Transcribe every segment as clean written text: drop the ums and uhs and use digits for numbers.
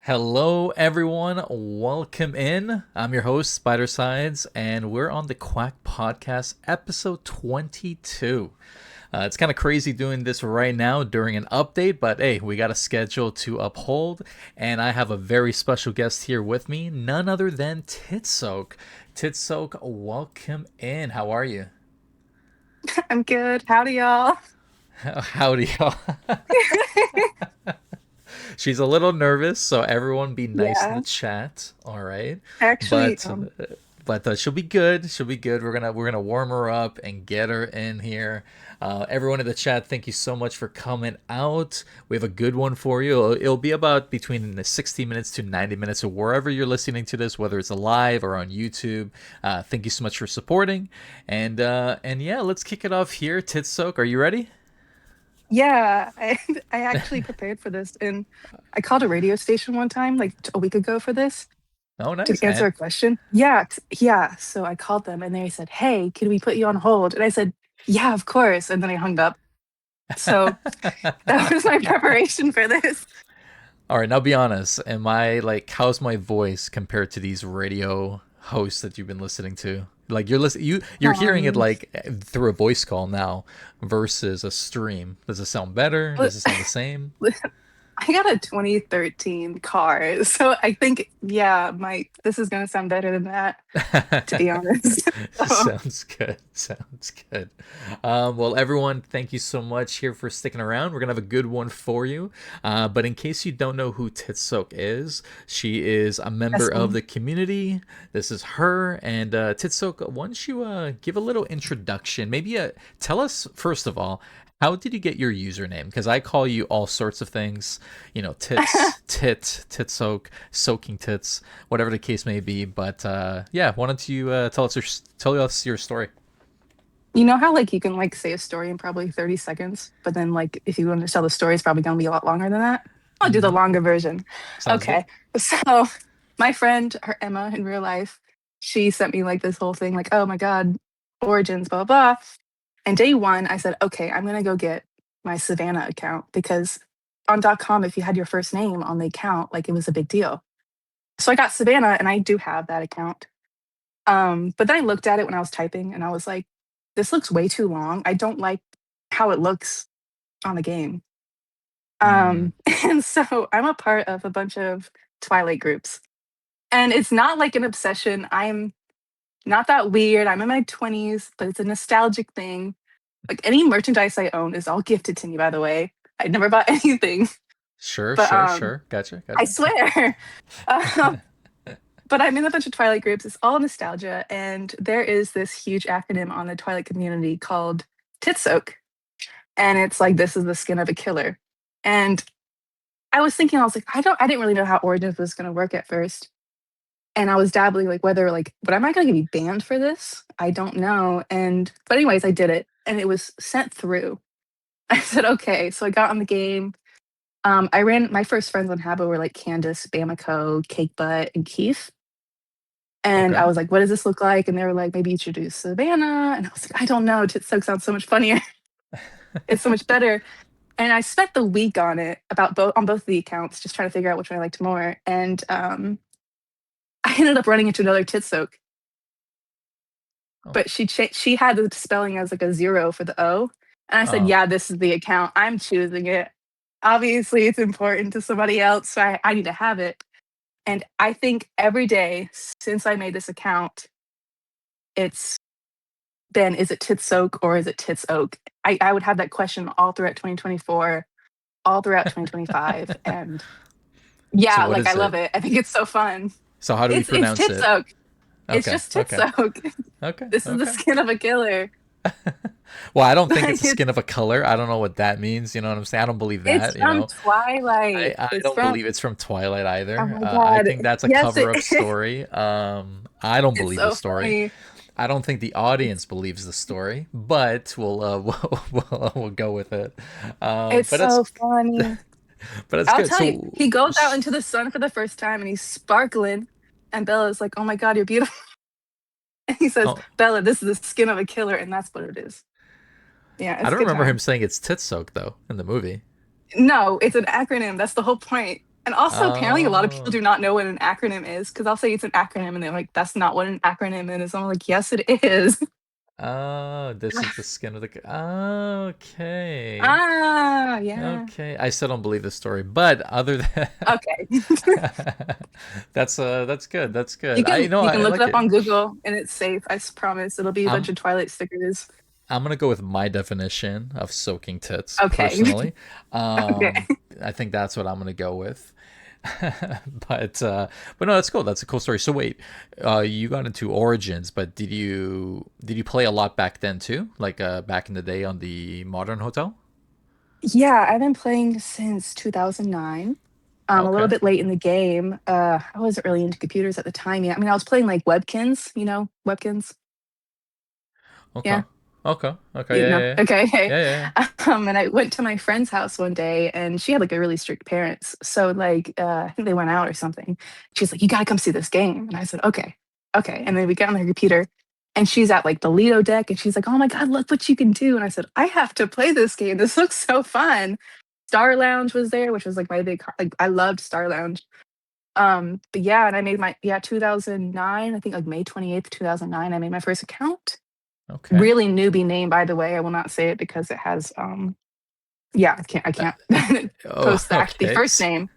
Hello, everyone. Welcome in. I'm your host, Spidercides, and we're on the Quack podcast, episode 22. It's kind of crazy doing this right now during an update, but hey, we got a schedule to uphold, and I have a very special guest here with me, none other than Titsoak. Titsoak, welcome in. How are you? I'm good. Howdy, y'all. Howdy, y'all. She's a little nervous, so everyone be nice in the Yeah, chat. All right, actually, but she'll be good. She'll be good. We're gonna warm her up and get her in here. Everyone in the chat, thank you so much for coming out. We have a good one for you. It'll be about between the 60 minutes to 90 minutes, or wherever you're listening to this, whether it's live or on YouTube. Thank you so much for supporting, and yeah, let's kick it off here. Titsoak, are you ready? yeah, I actually prepared for this, and I called a radio station one time, like a week ago, for this Oh, to nice. answer And a question. Yeah, yeah. So I called them, and they said, "Hey, can we put you on hold?" And I said, "Yeah, of course." And then I hung up. So that was my preparation for this. All right, now be honest. Am I like how's my voice compared to these radio hosts that you've been listening to? Like you're hearing it Um, like through a voice call now versus a stream. Does it sound better? Does it sound the same? I got a 2013 car, so I think, yeah, my this is gonna sound better than that, to be honest. So, Sounds good. Sounds good. Well, everyone, thank you so much here for sticking around. We're gonna have a good one for you. But in case you don't know who Titsoak is, she is a member that's of me. the community. This is her. And Titsoak, why don't you give a little introduction? Maybe tell us first of all, how did you get your username? Because I call you all sorts of things, tits, titsoak, soaking tits, whatever the case may be. But yeah, why don't you tell us your story? You know how like you can like say a story in probably 30 seconds, but then like if you want to tell the story, it's probably gonna be a lot longer than that. I'll do the Mm-hmm. longer version. Sounds good. Okay. So my friend, her Emma in real life, she sent me like this whole thing, like, oh my God, origins, blah, blah. And day one, I said, okay, I'm gonna go get my Savannah account because on .com, if you had your first name on the account, like it was a big deal. So I got Savannah and I do have that account. But then I looked at it when I was typing and I was like, this looks way too long. I don't like how it looks on the game. Mm, And so I'm a part of a bunch of Twilight groups. And it's not like an obsession. I'm not that weird. I'm in my 20s, but it's a nostalgic thing. Like any merchandise I own is all gifted to me, by the way. I never bought anything, sure, but sure, sure. Gotcha, I gotcha. swear. um, but I'm in a bunch of Twilight groups. It's all nostalgia. And there is this huge acronym on the Twilight community called Titsoak. And it's like, this is the skin of a killer. And I was thinking, I was like, I didn't really know how Origins was going to work at first. And I was dabbling like whether like, but am I going to be banned for this? I don't know. But anyways, I did it and it was sent through. I said, okay. So I got on the game. I ran my first friends on Habbo were like Candace, Bamako, Cake Butt, and Keith. And I Okay. was like, what does this look like? And they were like, maybe you should do Savannah. And I was like, I don't know. Titsoak sounds so much funnier. It's so much better. And I spent the week on it about both on both of the accounts, just trying to figure out which one I liked more. And I ended up running into another Titsoak, Oh. but she had the spelling as like a zero for the O. And I said, Oh. yeah, this is the account. I'm choosing it. Obviously, it's important to somebody else, so I need to have it. And I think every day since I made this account, it's been, is it Titsoak or is it Titsoak? I would have that question all throughout 2024, all throughout 2025. And So yeah, what like I is love it? it. I think it's so fun. So how do we It's pronounce it? Titsoak. It's Okay. just Okay. Titsoak. Okay. This is the Okay. skin of a killer. Well, I don't think it's Like the skin of a color. I don't know what that means. You know what I'm saying? I don't believe it's that. from Twilight. I It's don't from, believe it's from Twilight oh either. my I God. think that's a Yes, cover up story. I don't it's believe the so story. funny. I don't think the It's audience believes the story, but we'll go with it. it's But that's so funny. but that's I'll good. tell you, So he goes out into the sun for the first time and he's sparkling. And Bella's like, oh my God, you're beautiful. And he says, oh, Bella, this is the skin of a killer. And that's what it is. Yeah, I it's a don't good remember him time. saying it's Titsoak though in the movie. No, it's an acronym. That's the whole point. And also, apparently, a lot of people Oh. do not know what an acronym is because I'll say it's an acronym and they're like, that's not what an acronym is. I'm like, yes, it is. Oh, this is the skin of the. Okay. Ah, yeah. Okay. I still don't believe this story, but other than Okay. that's good. That's You good. can you I can look it like up it. on Google and it's safe. Promise. It'll be a bunch I'm of Twilight stickers. I'm gonna go with my definition of soaking tits Okay. personally. Okay. I think that's what I'm gonna go with. but but no, that's cool. That's a cool story. So wait, you got into Origins, but did you play a lot back then too? Like back in the day on the Modern Hotel? Yeah, I've been playing since 2009. A little Okay. bit late in the game. I wasn't really into computers at the time yet. I mean, I was playing like Webkins, Webkins. Okay. Yeah. Okay. Okay. You Yeah. know, Yeah. okay, hey. Yeah. Yeah. And I went to my friend's house one day, and she had like a really strict parents. So like, I think they went out or something. She's like, "You gotta come see this game," and I said, "Okay, okay." And then we get on the computer, and she's at like the Lido deck, and she's like, "Oh my god, look what you can do!" And I said, "I have to play this game. This looks so fun." Star Lounge was there, which was like my big like I loved Star Lounge. But yeah, and I made my 2009. I think like May 28th, 2009. I made my first account. Okay. Really newbie name, by the way. I will not say it because it has yeah, I Uh, can't oh. post the Okay. first name.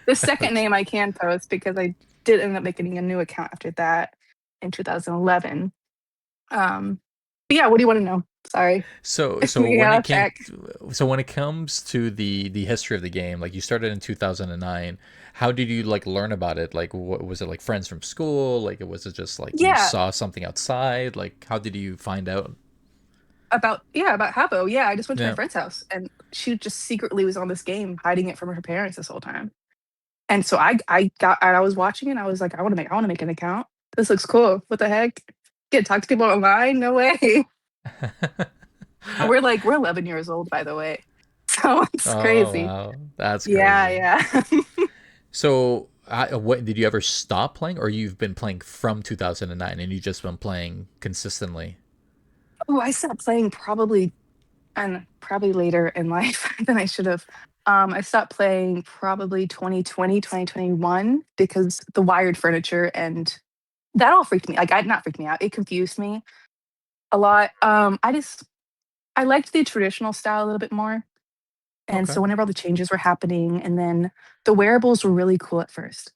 The second Okay. name I can post because I did end up making a new account after that in 2011. Um but yeah, what do you want to know? Sorry. So We when got it off came, track. so when it comes to the history of the game, like you started in 2009, how did you like learn about it? Like, what was it, like friends from school? Like, was it just like you Yeah, saw something outside? Like, how did you find out? about Habbo. Yeah, I just went to my Yeah. friend's house and she just secretly was on this game, hiding it from her parents this whole time. And so I was watching it and I was like, I want to make an account. This looks cool. What the heck? Get to talk to people online? No way. And we're 11 years old, by the way. So it's Oh crazy. wow, that's Yeah, crazy. yeah. So, what did you ever stop playing, or you've been playing from 2009 and you just been playing consistently? Oh, I stopped playing probably later in life than I should have. I stopped playing probably 2020, 2021 because the wired furniture and that all freaked me. Like, I not freaked me out. It confused me a lot. I liked the traditional style a little bit more. And Okay. so whenever all the changes were happening, and then the wearables were really cool at first.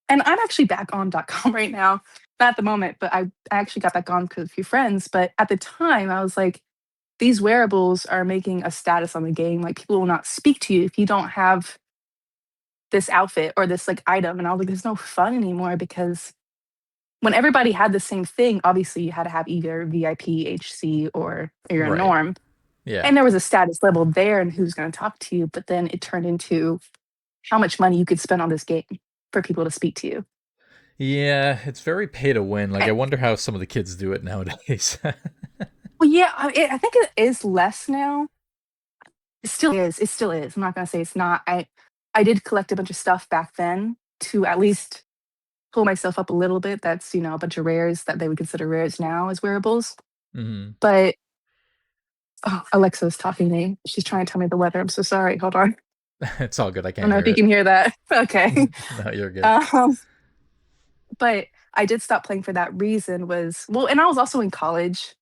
And I'm actually back on .com right now. Not at the moment, but I actually got back on because of a few friends. But at the time, I was like, these wearables are making a status on the game. Like people will not speak to you if you don't have this outfit or this like item. And I was like, there's no fun anymore because when everybody had the same thing, obviously you had to have either VIP, HC, or you're a Right. norm. Yeah. And there was a status level there and who's going to talk to you. But then it turned into how much money you could spend on this game for people to speak to you. Yeah, it's very pay to win. Like, I Eh, wonder how some of the kids do it nowadays. well, yeah, I think it is less now. It still is. It still is. I'm not going to say it's not. I did collect a bunch of stuff back then to at least pull myself up a little bit. That's a bunch of rares that they would consider rares now as wearables. Hmm. But oh, Alexa's talking to me. She's trying to tell me the weather. I'm so sorry. Hold on. It's all good. I I don't can't know if hear you it. can hear that. Okay. No, you're good. Um, but I did stop playing for that reason was well, and I was also in college.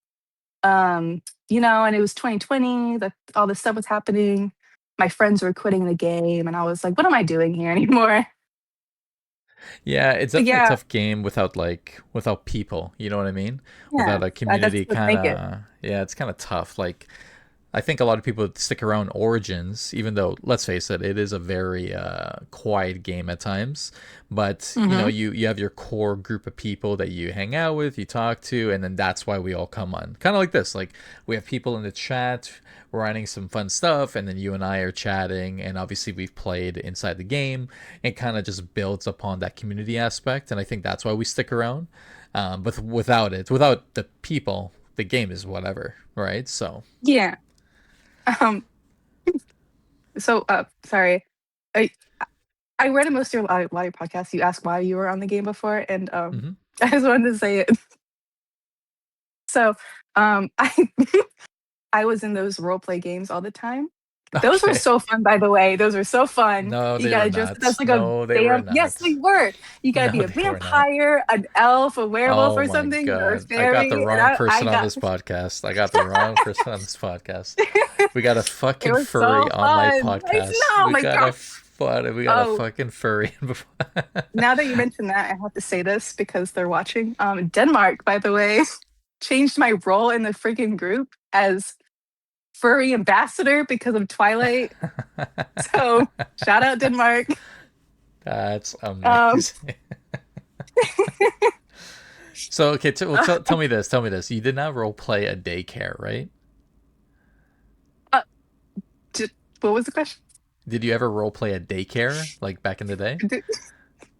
And it was 2020, that all this stuff was happening. My friends were quitting the game and I was like, what am I doing here anymore? Yeah, it's But definitely a yeah, tough game without people. You know what I mean? yeah, Without a that's community, let's kind make it. of. Yeah, it's kind of tough. Like, I think a lot of people stick around Origins, even though, let's face it, it is a very quiet game at times. But Hmm. you have your core group of people that you hang out with, you talk to, and then that's why we all come on. Kind of like this, like we have people in the chat, we're writing some fun stuff, and then you and I are chatting, and obviously we've played inside the game. It kind of just builds upon that community aspect, and I think that's why we stick around. But without the people, the game is whatever, right? So. Yeah. Um, sorry. I I read in most of a lot of your podcasts, you asked why you were on the game before, and Mhm. I just wanted to say it. So I I was in those role play games all the time. Those were Okay. so fun, by the way. Those were so fun. No, You they were gotta dress up not. as like a No, they were vamp. Yes, not. they were. You gotta be No, a they were not. vampire, an elf, a werewolf, Oh or my something, or a God. I got the fairy. And wrong I person on got this podcast. I got the wrong person on this podcast. We got a it fucking was furry so on my fun. I podcast. know, oh my God. We got a Oh, fucking furry. now that you mention that, I have to say this because they're watching. Denmark, by the way, changed my role in the freaking group as furry ambassador because of Twilight. So shout out Denmark. That's Um, amazing. So, okay, well, tell me this. Tell me this. You did not role play a daycare, right? uh, j- what was the question? Did you ever role play a daycare like back in the day?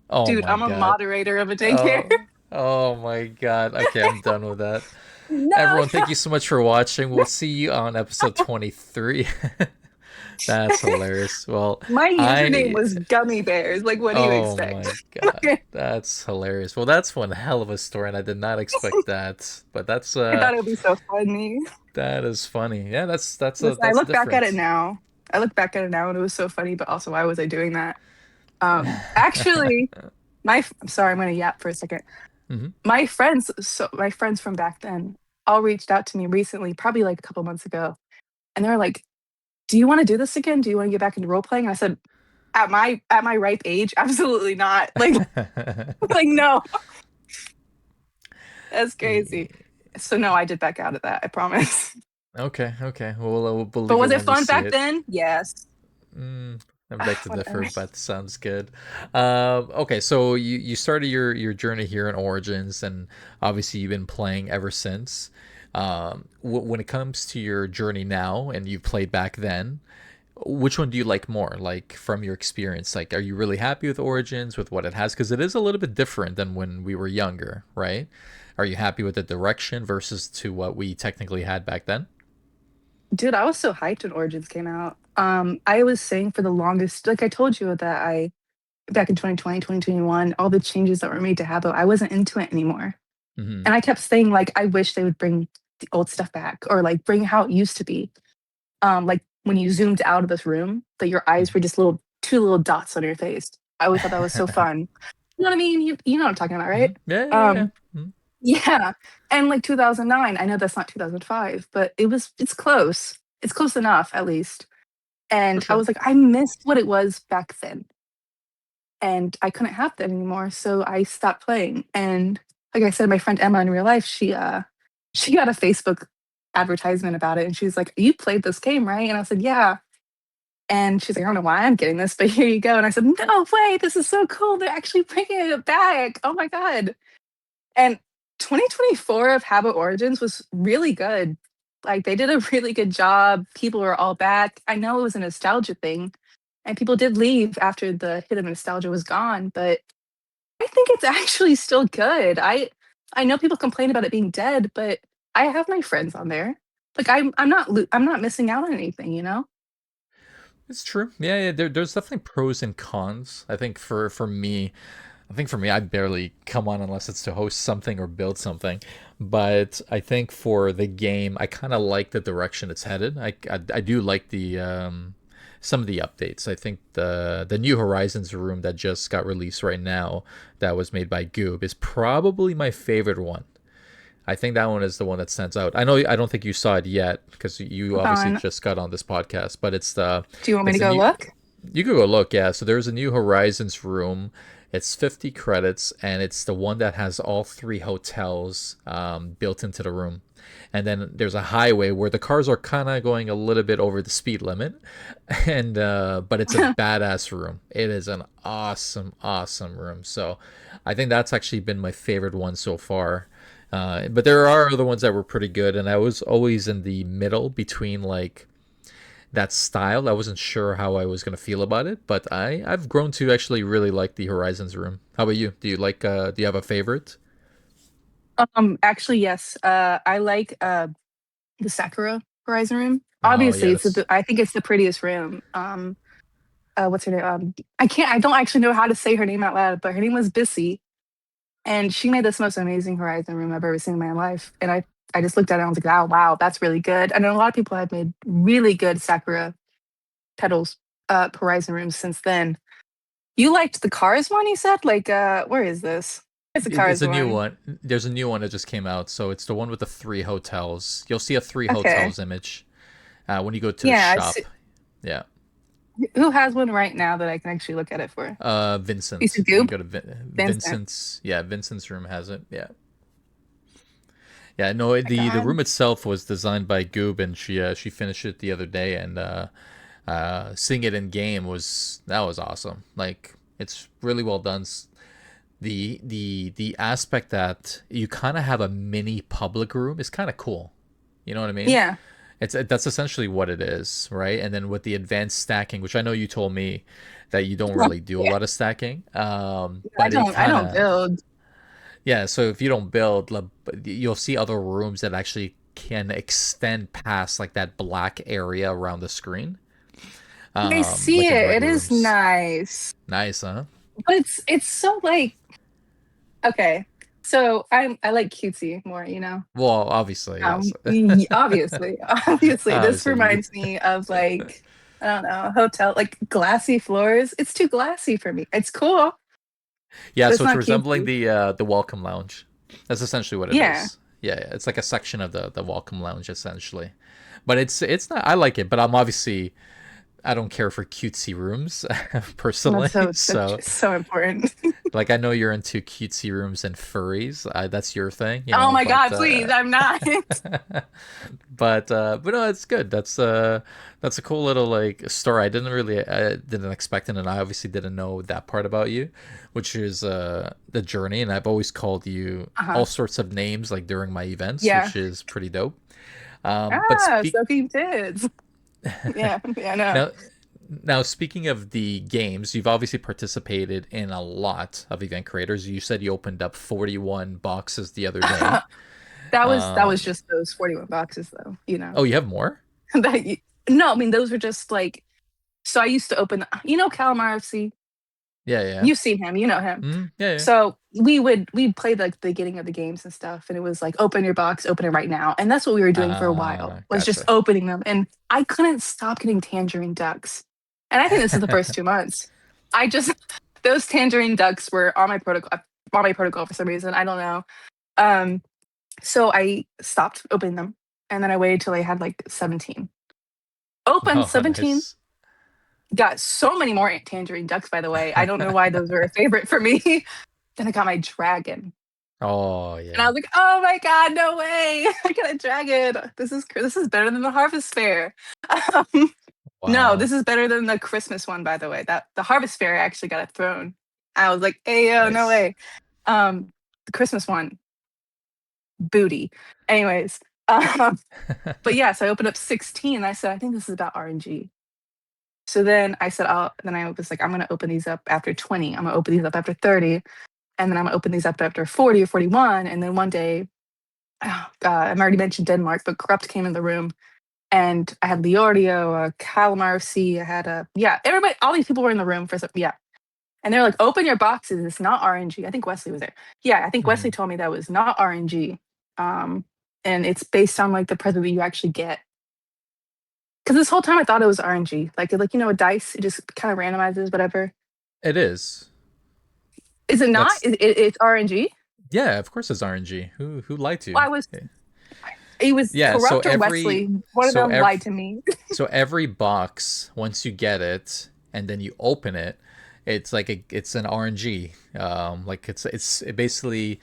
Oh Dude, my I'm a God. moderator of a daycare. Oh, oh my God. Okay, I'm done with that. No, Everyone, thank you so much for watching. We'll see you on episode 23. That's hilarious. Well, my username I. was gummy bears. Like, what do you Oh expect? my God. That's hilarious. Well, that's one hell of a story, and I did not expect that. But I thought it would be so funny. that is funny. Yeah, Listen, I that's look back at it different. now. I look back at it now, and it was so funny. But also, why was I doing that? Actually, I'm sorry, I'm gonna yap for a second. Hmm. My friends from back then all reached out to me recently, probably like a couple months ago, and they were like, "Do you want to do this again? Do you want to get back into role playing?" And I said, "At my ripe age, absolutely not." Like no, that's crazy. So no, I did back out of that. I promise. Okay, okay. Well, we'll But believe it was it when we fun see back it. then? Yes. Mm, I beg to Whatever. differ, but sounds good. Okay, so you started your journey here in Origins, and obviously you've been playing ever since. When it comes to your journey now, and you've played back then, which one do you like more? Like from your experience, like are you really happy with Origins with what it has? Because it is a little bit different than when we were younger, right? Are you happy with the direction versus to what we technically had back then? Dude, I was so hyped when Origins came out. I was saying for the longest, like I told you that I back in 2020, 2021, all the changes that were made to Habbo, I wasn't into it anymore. Hmm. And I kept saying like I wish they would bring the old stuff back or like bring how it used to be. Like when you zoomed out of this room, that your eyes were just little two little dots on your face. I always thought that was so fun. You know what I mean? You know what I'm talking about, right? Yeah, yeah, yeah. Um, yeah. And like 2009, I know that's not 2005, but it's close. It's close enough at least. For And I sure. was like, I missed what it was back then. And I couldn't have that anymore. So I stopped playing. And like I said, my friend Emma in real life, she got a Facebook advertisement about it and she's like, "You played this game, right?" And I said, "Yeah." And she's like, "I don't know why I'm getting this, but here you go." And I said, "No way, this is so cool. They're actually bringing it back. Oh my God." And 2024 of Habit Origins was really good. Like they did a really good job. People were all back. I know it was a nostalgia thing, and people did leave after the hit of nostalgia was gone, but I think it's actually still good. I know people complain about it being dead, but I have my friends on there. Like I'm not missing out on anything, you know? It's true. Yeah, yeah. There's definitely pros and cons. I think for me, I barely come on unless it's to host something or build something. But I think for the game, I kind of like the direction it's headed. I do like the some of the updates. I think the New Horizons room that just got released right now, that was made by Goob, is probably my favorite one. I think that one is the one that stands out. I don't think you saw it yet because you Hold obviously on. just got on this podcast, but Do you want me to it's a go new. look? You could go look, yeah. So there's a New Horizons room. It's 50 credits, and it's the one that has all three hotels built into the room. And then there's a highway where the cars are kind of going a little bit over the speed limit, and but it's a badass room. It is an awesome, awesome room. So I think that's actually been my favorite one so far. But there are other ones that were pretty good, and I was always in the middle between like that style. I wasn't sure how I was gonna feel about it, but I've grown to actually really like the Horizons room. How about you? Do you have a favorite? Actually, yes. I like the Sakura Horizon room. Oh Obviously, yes. I think it's the prettiest room. What's her name? I don't actually know how to say her name out loud, but her name was Bissy, and she made this most amazing Horizon room I've ever seen in my life. And I just looked at it and I was like, "Oh wow, that's really good." I know a lot of people have made really good Sakura Petals Horizon rooms since then. You liked the Cars one, you said? Like, where is this? It's the It's Cars a new one. one. There's a new one that just came out, so it's the one with the three hotels. You'll see a three Okay. hotels image when you go to the Yeah, shop. Yeah. who has one right now that I can actually look at it for? Piece Vincent. of You can goop? go to Vincent. Vincent's. Yeah, Vincent's room has it. Yeah. Yeah, no, My the God. room itself was designed by Goob, and she finished it the other day, and seeing it in game was awesome. Like it's really well done. The aspect that you kind of have a mini public room is kind of cool. You know what I mean? Yeah. That's essentially what it is, right? And then with the advanced stacking, which I know you told me that you don't really do a Yeah. lot of stacking, I but it don't I kind don't of build. yeah. So if you don't build, you'll see other rooms that actually can extend past like that black area around the screen, I see like in it. It regular is rooms. nice. Nice, huh? But it's so like okay. So I like cutesy more, you know. Well, obviously, yes. Obviously, obviously, this Obviously, reminds me of like I don't know, a hotel like glassy floors. It's too glassy for me. It's cool, yeah. but it's So it's not resembling cutesy. the welcome lounge. That's essentially what it Yeah, is. Yeah, yeah. It's like a section of the welcome lounge essentially, but it's not. I like it, but I'm obviously I don't care for cutesy rooms that's personally. so So so important. like I know you're into cutesy rooms and furries. That's your thing, you Oh know. my God, please, I'm not. But no, it's good. That's a cool little like story. I didn't expect it, and I obviously didn't know that part about you, which is the journey. And I've always called you Uh-huh. all sorts of names like during my events, Yeah. which is pretty dope. But Ah, soaking tits. Yeah, yeah, no. now now speaking of the games, you've obviously participated in a lot of event creators. You said you opened up 41 boxes the other day. That was Um, just those 41 boxes though, you know. oh, you have more? That you, no, I mean those were just like so I used to open you know Calamar FC? Yeah, yeah. You've seen him, you know him. Yeah, yeah. So we'd play like the beginning of the games and stuff, and it was like open your box, open it right now, and that's what we were doing for a while was just Gotcha. opening them, and I couldn't stop getting tangerine ducks, and I think this is the first 2 months. I just those tangerine ducks were on my protocol for some reason. I don't know. Um, so I stopped opening them, and then I waited till I had like 17. Opened Oh, 17, nice. got so many more tangerine ducks. By the way, I don't know why those were a favorite for me. Then I got my dragon. Oh, And I yeah. was like, "Oh my god, no way! I got a dragon. This is better than the Harvest Fair." Um, no, Wow. this is better than the Christmas one, by the way. That the Harvest Fair I actually got a throne. I was like, "Hey, yo, no Nice. way." The Christmas one, booty. Anyways, um, but yeah, so I opened up 16. And I said, "I think this is about RNG." So then I said, "I'll." Then I was like, "I'm gonna open these up after 20. I'm gonna open these up after 30, and then I'm gonna open these up after 40 or 41." And then one day oh god, I've already mentioned Denmark, but Corrupt came in the room and I had Leordio, Calamar C, I had a yeah, everybody, all these people were in the room for some yeah. And they're like, open your boxes, it's not RNG. I think Wesley was there. Yeah, I think Wesley Mhm. told me that was not RNG. Um, and it's based on like the present that you actually get. Because this whole time I thought it was RNG. Like you know, a dice, it just kind of randomizes whatever. It is. Is it not? That's It's RNG? yeah, of course it's RNG. Who lied to Well, you? I was it was Yeah, Corrupt or Wesley. One of so them lied every to me. so every box once you get it and then you open it, it's an RNG. Like it basically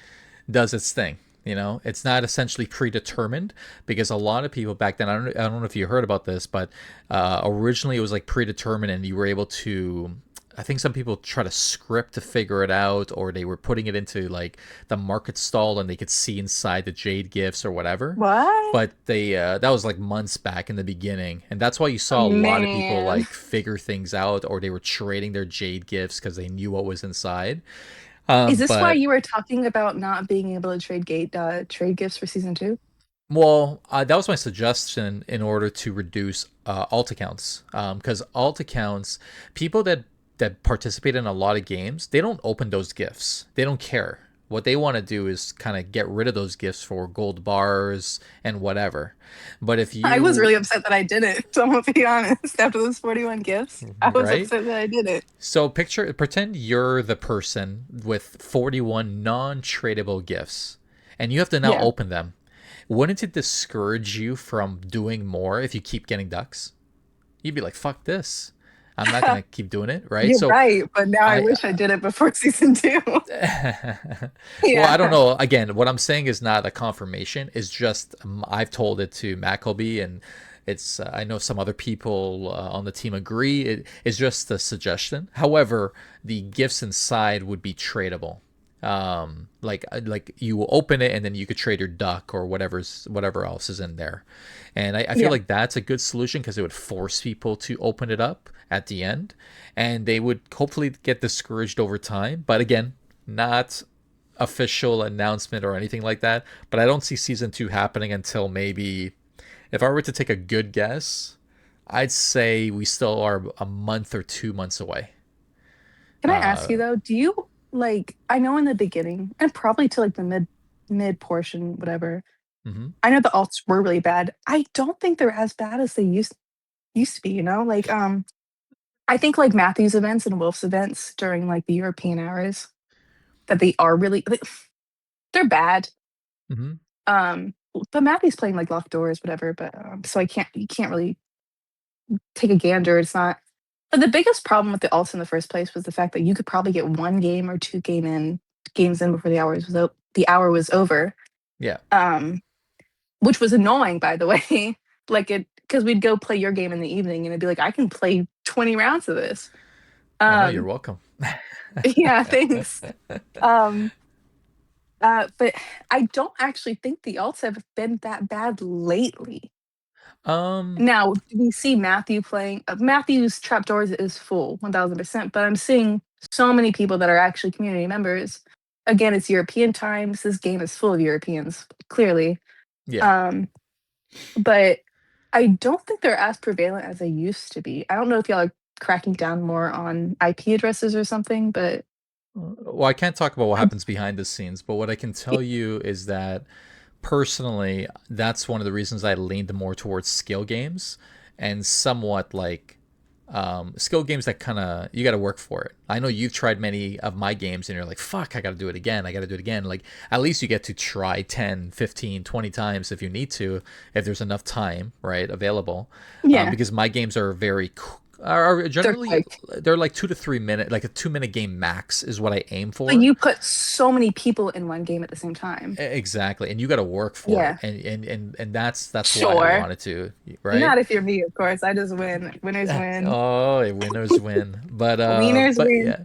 does its thing. You know, it's not essentially predetermined because a lot of people back then, I don't know if you heard about this, but originally it was like predetermined and you were able to. I think some people try to script to figure it out, or they were putting it into like the market stall and they could see inside the jade gifts or whatever. What? But they that was like months back in the beginning, and that's why you Oh, saw a lot of people man. like figure things out, or they were trading their jade gifts because they knew what was inside. Is this why But you were talking about not being able to trade gifts for season 2? well, that was my suggestion in order to reduce alt accounts. Because alt accounts, people that participate in a lot of games, they don't open those gifts. They don't care. What they want to do is kind of get rid of those gifts for gold bars and whatever. But if I was you, really upset that I didn't. So I'm gonna be honest. After those 41 gifts, I was right? upset that I didn't. So pretend you're the person with 41 non-tradable gifts and you have to now Yeah. open them. Wouldn't it discourage you from doing more if you keep getting ducks? You'd be like, fuck this. I'm not gonna keep doing it, right? You're So right, but now I I wish I did it before season two. well, I don't Yeah. know. Again, what I'm saying is not a confirmation. It's just I've told it to Mackleby, and it's I know some other people on the team agree. It's just a suggestion. However, the gifts inside would be tradable. Like you will open it and then you could trade your duck or whatever else is in there. And I feel Yeah. like that's a good solution because it would force people to open it up at the end, and they would hopefully get discouraged over time. But again, not official announcement or anything like that. But I don't see season two happening until maybe, if I were to take a good guess, I'd say we still are a month or 2 months away. Can I ask you though, do you like I know in the beginning and probably to like the mid portion, whatever, Mhm. I know the alts were really bad. I don't think they're as bad as they used to be, you know? Like I think like Matthew's events and Wolf's events during like the European hours that they are really they're bad. Mhm. Um but Matthew's playing like locked doors, whatever, but so I can't you can't really take a gander. It's not but the biggest problem with the alts in the first place was the fact that you could probably get one game or two games in before the hour was over. Yeah. Um which was annoying by the way. Like it because we'd go play your game in the evening and it'd be like I can play 20 rounds of this. Oh no, you're Um welcome. yeah, thanks. Um but I don't actually think the alts have been that bad lately. um. Now, do we see Matthew playing? Matthew's trapdoors is full, 1000%, but I'm seeing so many people that are actually community members. Again, it's European times. This game is full of Europeans, clearly. Yeah. Um, but I don't think they're as prevalent as they used to be. I don't know if y'all are cracking down more on IP addresses or something, but Well, I can't talk about what I, happens behind the scenes, but what I can tell you is that personally, that's one of the reasons I leaned more towards skill games and somewhat like skill games that kind of you got to work for it. I know you've tried many of my games and you're like, fuck, I got to do it again. I got to do it again. Like, at least you get to try 10, 15, 20 times if you need to, if there's enough time, right, available. yeah, Because my games are are they're generally, quick. they're like 2 to 3 minute, like a 2 minute game max is what I aim But for. you put so many people in one game at the same time. Exactly, and you got to work for it, Yeah, and that's why I sure. wanted to, right? Not if you're me, of course. I just win. Winners win. Oh, winners win. Wieners But win. yeah.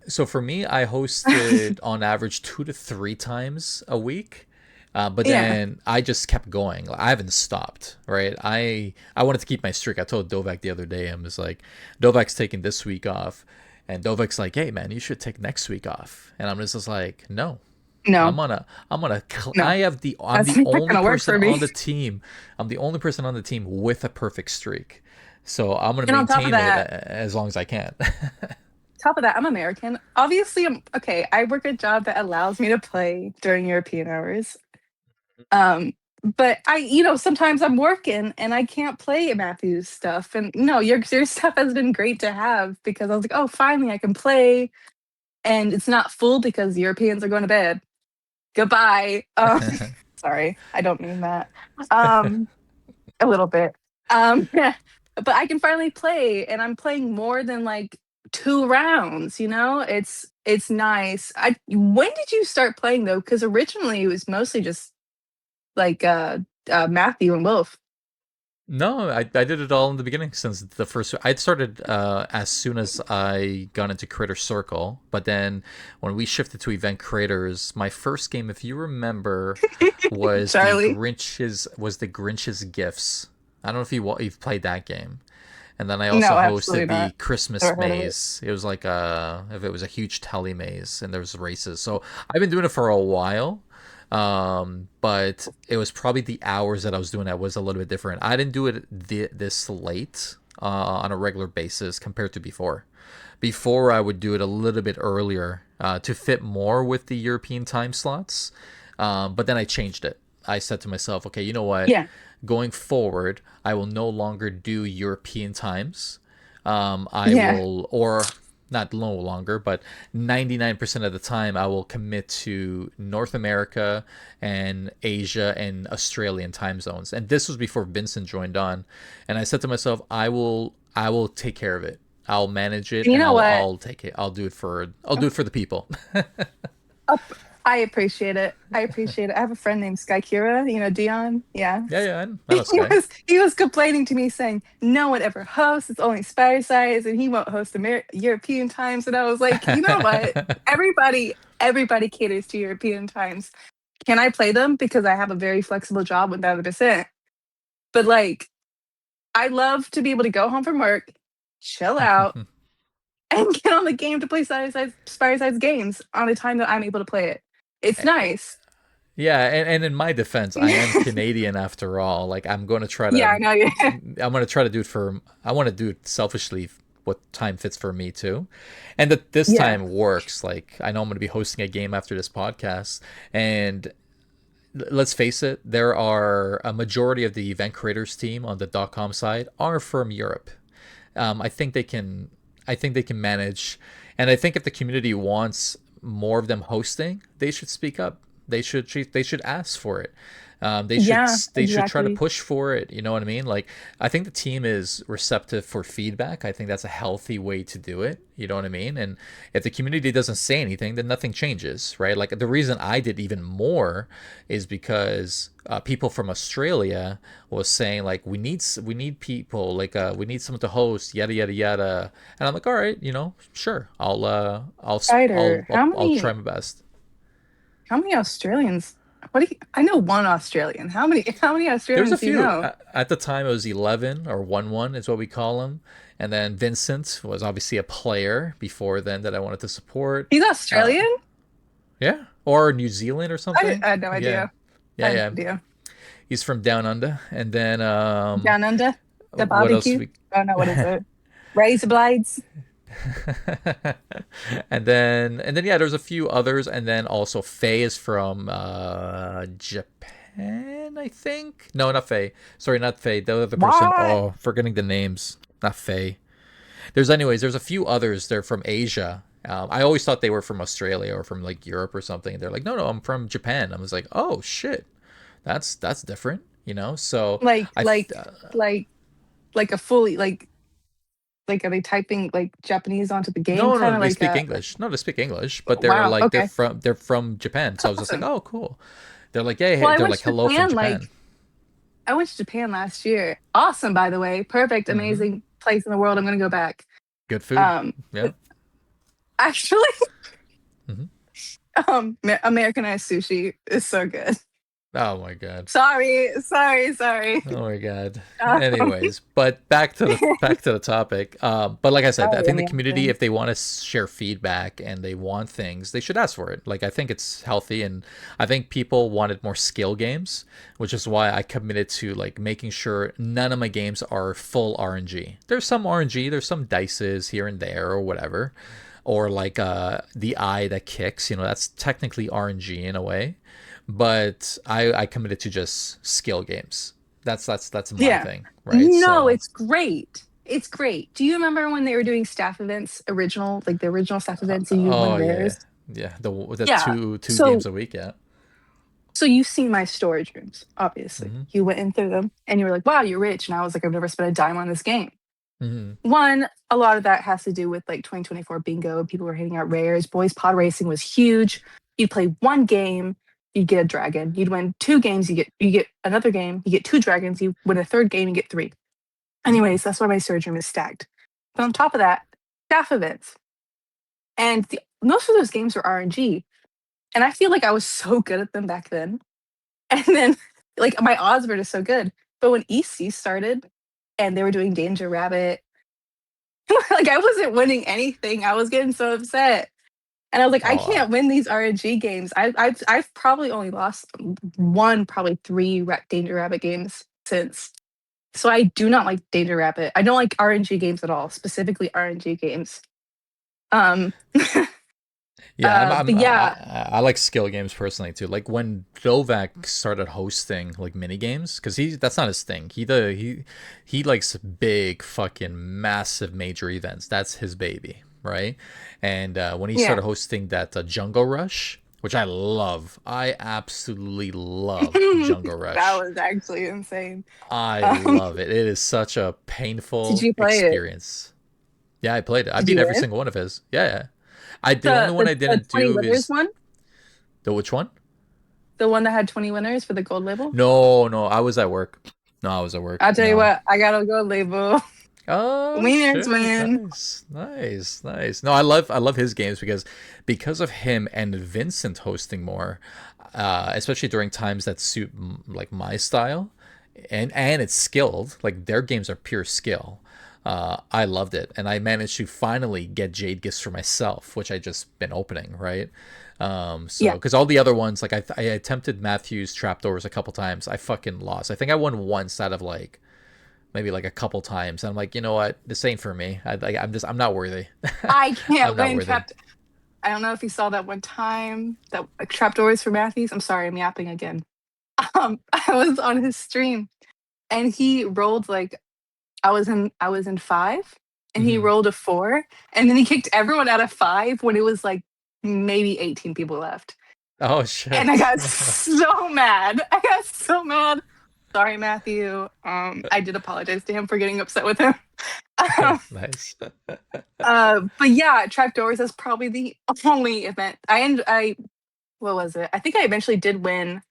So for me, I hosted on average 2 to 3 times a week. But Yeah. then I just kept going. Like, I haven't stopped, right? I wanted to keep my streak. I told Dovak the other day, I'm just like, Dovak's taking this week off, and Dovak's like, hey man, you should take next week off, and I'm just like, no, No, no. I'm That's the not only gonna work person for me. on the team. I'm the only person on the team with a perfect streak. So I'm gonna And on maintain it as long as I can. top of that, I'm American. Obviously, I'm okay. I work a job that allows me to play during European hours. Um, but sometimes I'm working and I can't play Matthew's stuff. And no, your stuff has been great to have because I was like, oh, finally I can play, and it's not full because the Europeans are going to bed. Goodbye. Sorry, I don't mean that. Um, a little bit. But I can finally play, and I'm playing more than like 2 rounds. It's nice. I When did you start playing though? Because originally it was mostly just like Matthew and Wolf. No, I did it all in the beginning since the first. I started as soon as I got into Creator Circle, but then when we shifted to Event Creators, my first game, if you remember, Charlie. Was the Grinch's Gifts. I don't know if you've played that game. And then I No, also absolutely hosted the not. Christmas Never heard of it. maze. It was like if it was a huge telly maze and there was races. So I've been doing it for a while. But it was probably the hours that I was doing that was a little bit different. I didn't do it this late. on a regular basis compared to before. Before, I would do it a little bit earlier to fit more with the European time slots. But then I changed it. I said to myself, okay, you know what? Yeah. Going forward, I will no longer do European times. I Yeah. will, or not no longer, but 99% of the time, I will commit to North America and Asia and Australian time zones. And this was before Vincent joined on. And I said to myself, I will take care of it. I'll manage it, And you and know I'll what? I'll take it. I'll do it for the people. Up. I appreciate it. I appreciate it. I have a friend named Skykira, Dion. Yeah. Yeah, yeah, I know He Sky. was complaining to me saying no one ever hosts. It's only Spidercides, and he won't host European times. And I was like, you know what? Everybody caters to European times. Can I play them because I have a very flexible job 1,000%? But like, I love to be able to go home from work, chill out, and get on the game to play Spidercides games on the time that I'm able to play it. It's nice. Yeah, and in my defense, I am Canadian after all. Like Yeah, I know. Yeah. I'm gonna try to do it for. I want to do it selfishly what time fits for me too, and that this Yeah. time works. Like I know I'm gonna be hosting a game after this podcast, and let's face it, there are a majority of the event creators team on the .com side are from Europe. I think they can. I think they can manage, and I think if the community wants more of them hosting, they should speak up. They should ask for it. They should Yeah, they should try to exactly. push for it. You know what I mean? Like I think the team is receptive for feedback. I think that's a healthy way to do it. You know what I mean? And if the community doesn't say anything, then nothing changes, right? Like the reason I did even more is because people from Australia was saying like we need people like we need someone to host yada yada yada, and I'm like, all right, sure, Spider, I'll try my best. how many Australians? I know one Australian. How many There's a Australians do you few. know? At the time, it was 11 or 1-1 is what we call them. And then Vincent was obviously a player before then that I wanted to support. He's Uh, Australian? yeah. Or New Zealand or something. I had no Yeah. idea. I Yeah, had no yeah. idea. He's from down under. And then Down under? The what else barbecue? we Oh no, what is it? Razor blades? and then yeah, there's a few others, and then also Faye is from Japan, I think. No, not Faye. Sorry, not Faye. The other person. What? Oh, forgetting the names. Not Faye. There's a few others. They're from Asia. I always thought they were from Australia or from like Europe or something. And they're like, no, no, I'm from Japan. I was like, oh shit, that's different. So Like I like like like a fully like are they typing like Japanese onto the game no, kind no, of they like speak English. No, they speak English, but they're wow, like they're okay. from they're from Japan. So I was just like, Awesome. oh, cool. They're like, yeah, Well, hey, they're like, hello from Japan. I went to Japan last year. Awesome, by the way. Perfect, Hmm. amazing place in the world. I'm gonna go back. Good food. Um, Yeah. actually, Hmm. Americanized sushi is so good. Oh my god. Sorry. Oh my god. Um, Anyways, but back to the topic. But like I said, I sorry, think the community, American. if they want to share feedback and they want things, they should ask for it. Like I think it's healthy, and I think people wanted more skill games, which is why I committed to like making sure none of my games are full RNG. There's some RNG, there's some dices here and there or whatever, or like the eye that kicks. That's technically RNG in a way, but I committed to just skill games. That's my Yeah. thing, right? No, So, it's great. It's great. Do you remember when they were doing staff events, like the original staff events, and you'd win oh yeah, rares? yeah. The Yeah. two So games a week, yeah. so you've seen my storage rooms, obviously. Hmm. You went in through them and you were like, wow, you're rich. And I was like, I've never spent a dime on this game. Hmm. One, a lot of that has to do with like 2024 bingo. People were handing out rares. Boys pod racing was huge. You'd play one game, you'd get a dragon. You'd win two games, you get another game, you get two dragons. You win a third game, you get three. Anyways, that's why my surgery room is stacked. But on top of that, staff events. And most of those games were RNG. And I feel like I was so good at them back then. And then like my odds were just so good. But when EC started and they were doing Danger Rabbit, like I wasn't winning anything. I was getting so upset. And I was like, I Oh, can't win these RNG games. I've probably only lost one, probably three Danger Rabbit games since. So I do not like Danger Rabbit. I don't like RNG games at all, specifically RNG games. Um, Yeah, but yeah, I like skill games personally too. Like when Novak started hosting like mini games, because that's not his thing. He likes big fucking massive major events. That's his baby, right? And when he yeah. started hosting that Jungle Rush, which I absolutely love Jungle That Rush. was actually insane. I Um, love it. It is such a did painful you play it? experience. Yeah, I played it. I Did beat you every win? single one of his. Yeah, yeah. The only The one the, I the didn't 20 do winners is one? the which one? The one that had 20 winners for the gold label? No, no, I was at work. No, I was at work. I'll tell you No. what, I got a gold label. Oh Winners shit! win. Nice, nice, nice. No, I love his games because of him and Vincent hosting more, especially during times that suit like my style, and it's skilled. Like their games are pure skill. I loved it, and I managed to finally get Jade gifts for myself, which I just been opening, right? So Yeah. because all the other ones, like I attempted Matthew's trapdoors a couple times, I fucking lost. I think I won once out of like maybe like a couple times. And I'm like, you know what? This ain't for me. I'm not worthy. I I'm can't not win worthy. trapped. I don't know if you saw that one time that like, trapdoors for Matthews. I'm sorry, I'm yapping again. I was on his stream and he rolled like I was in five and he Hmm. rolled a four and then he kicked everyone out of five when it was like maybe 18 people left. Oh And I shit. got so mad. I got so mad. Sorry, Matthew. I did apologize to him for getting upset with him. Nice. But yeah, trapdoors is probably the only event. I what was it? I think I eventually did win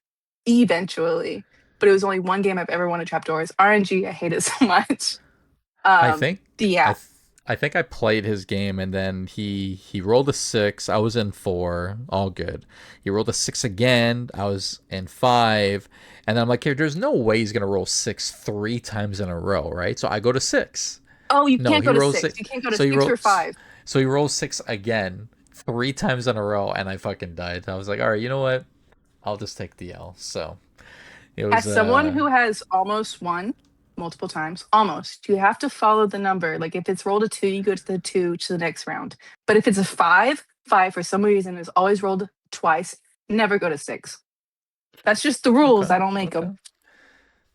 eventually, but it was only one game I've ever won at trapdoors. RNG, I hate it so much. I Um, think I yeah, th- I think I played his game and then he rolled a six. I was in four, all good. He rolled a six again. I was in five, and then I'm like, here, there's no way he's gonna roll six three times in a row, right? So I go to six. oh, you No, can't he go to rolls six. six. You can't go to So he six or rolls. five. So he rolls six again, three times in a row, and I fucking died. I was like, all right, you know what? I'll just take the L. So it was As someone who has almost won multiple times, almost, you have to follow the number. Like if it's rolled a two, you go to the two to the next round. But if it's a five, five for some reason is always rolled twice. Never go to six. That's just the rules. okay. I don't make Okay. them.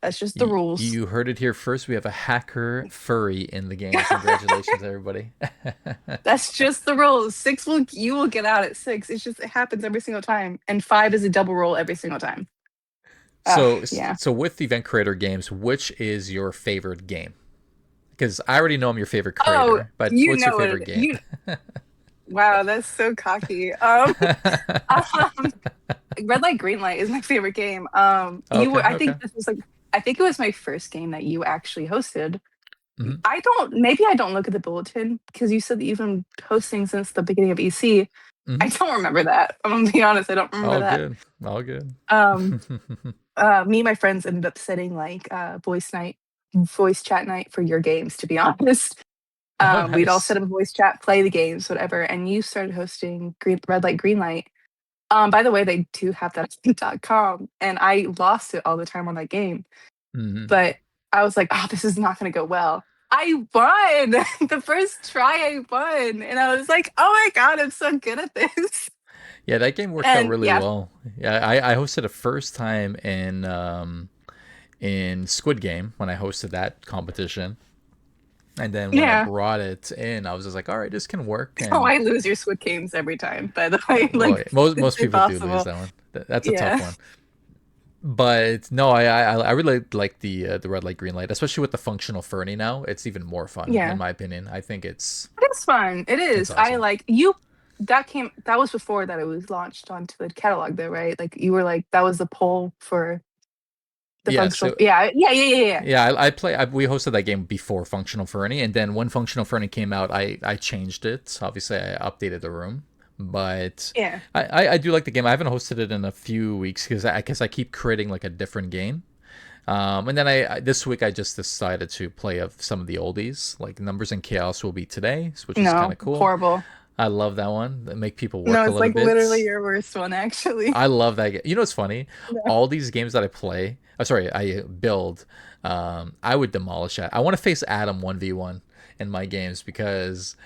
That's just the rules. You heard it here first. We have a hacker furry in the game. Congratulations, everybody. That's just the rules. Six will you will get out at six. It's just it happens every single time. And five is a double roll every single time. Yeah. So with event creator games, which is your favorite game? Because I already know I'm your favorite Oh, creator, but you what's your know favorite it. game? You wow, that's so cocky. Um, Red light, green light is my favorite game. You Okay, were I okay. think this was like I think it was my first game that you actually hosted. Hmm. I don't maybe I don't look at the bulletin because you said that you've been hosting since the beginning of EC. I Hmm. don't remember that. I'm gonna be honest, I don't remember All that. good. All good. Um, Me and my friends ended up setting like voice chat night for your games, to be honest. Oh, We'd all set nice. up a voice chat, play the games, whatever, and you started hosting red light, green light. By the way, they do have that on .com, and I lost it all the time on that game. Hmm. But I was like, oh, this is not gonna go well. I won the first try. I won, and I was like, oh my god, I'm so good at this. Yeah, that game worked out And really yeah, well. Yeah, I hosted a first time in Squid Game when I hosted that competition. And then when I yeah. brought it in, I was just like, all right, this can work. Oh, And I lose your Squid Games every time, by the way. oh, Like, yeah, most it's people do lose impossible. that one. That's a tough Yeah. one. But no, I really like the red light green light, especially with the functional Fernie now. It's even more fun in Yeah. my opinion. I think It is fun. It it's is. I awesome. like you that was before that it was launched onto the catalog though, right? Like you were like that was the poll for the Yeah, functional so yeah, yeah, yeah, yeah, yeah. yeah, we hosted that game before Functional Fernie, and then when Functional Fernie came out, I changed it. Obviously, I updated the room, but Yeah. I do like the game. I haven't hosted it in a few weeks because I guess I keep creating like a different game. And then this week I just decided to play of some of the oldies, like Numbers and Chaos will be today, which is kind No, of cool. horrible. I love that one. That make people No, work a it's little like literally bit. your worst one, actually. I love that game. You know what's funny? Yeah. All these games that I play, sorry, I build, I would demolish that. I want to face Adam 1v1 in my games because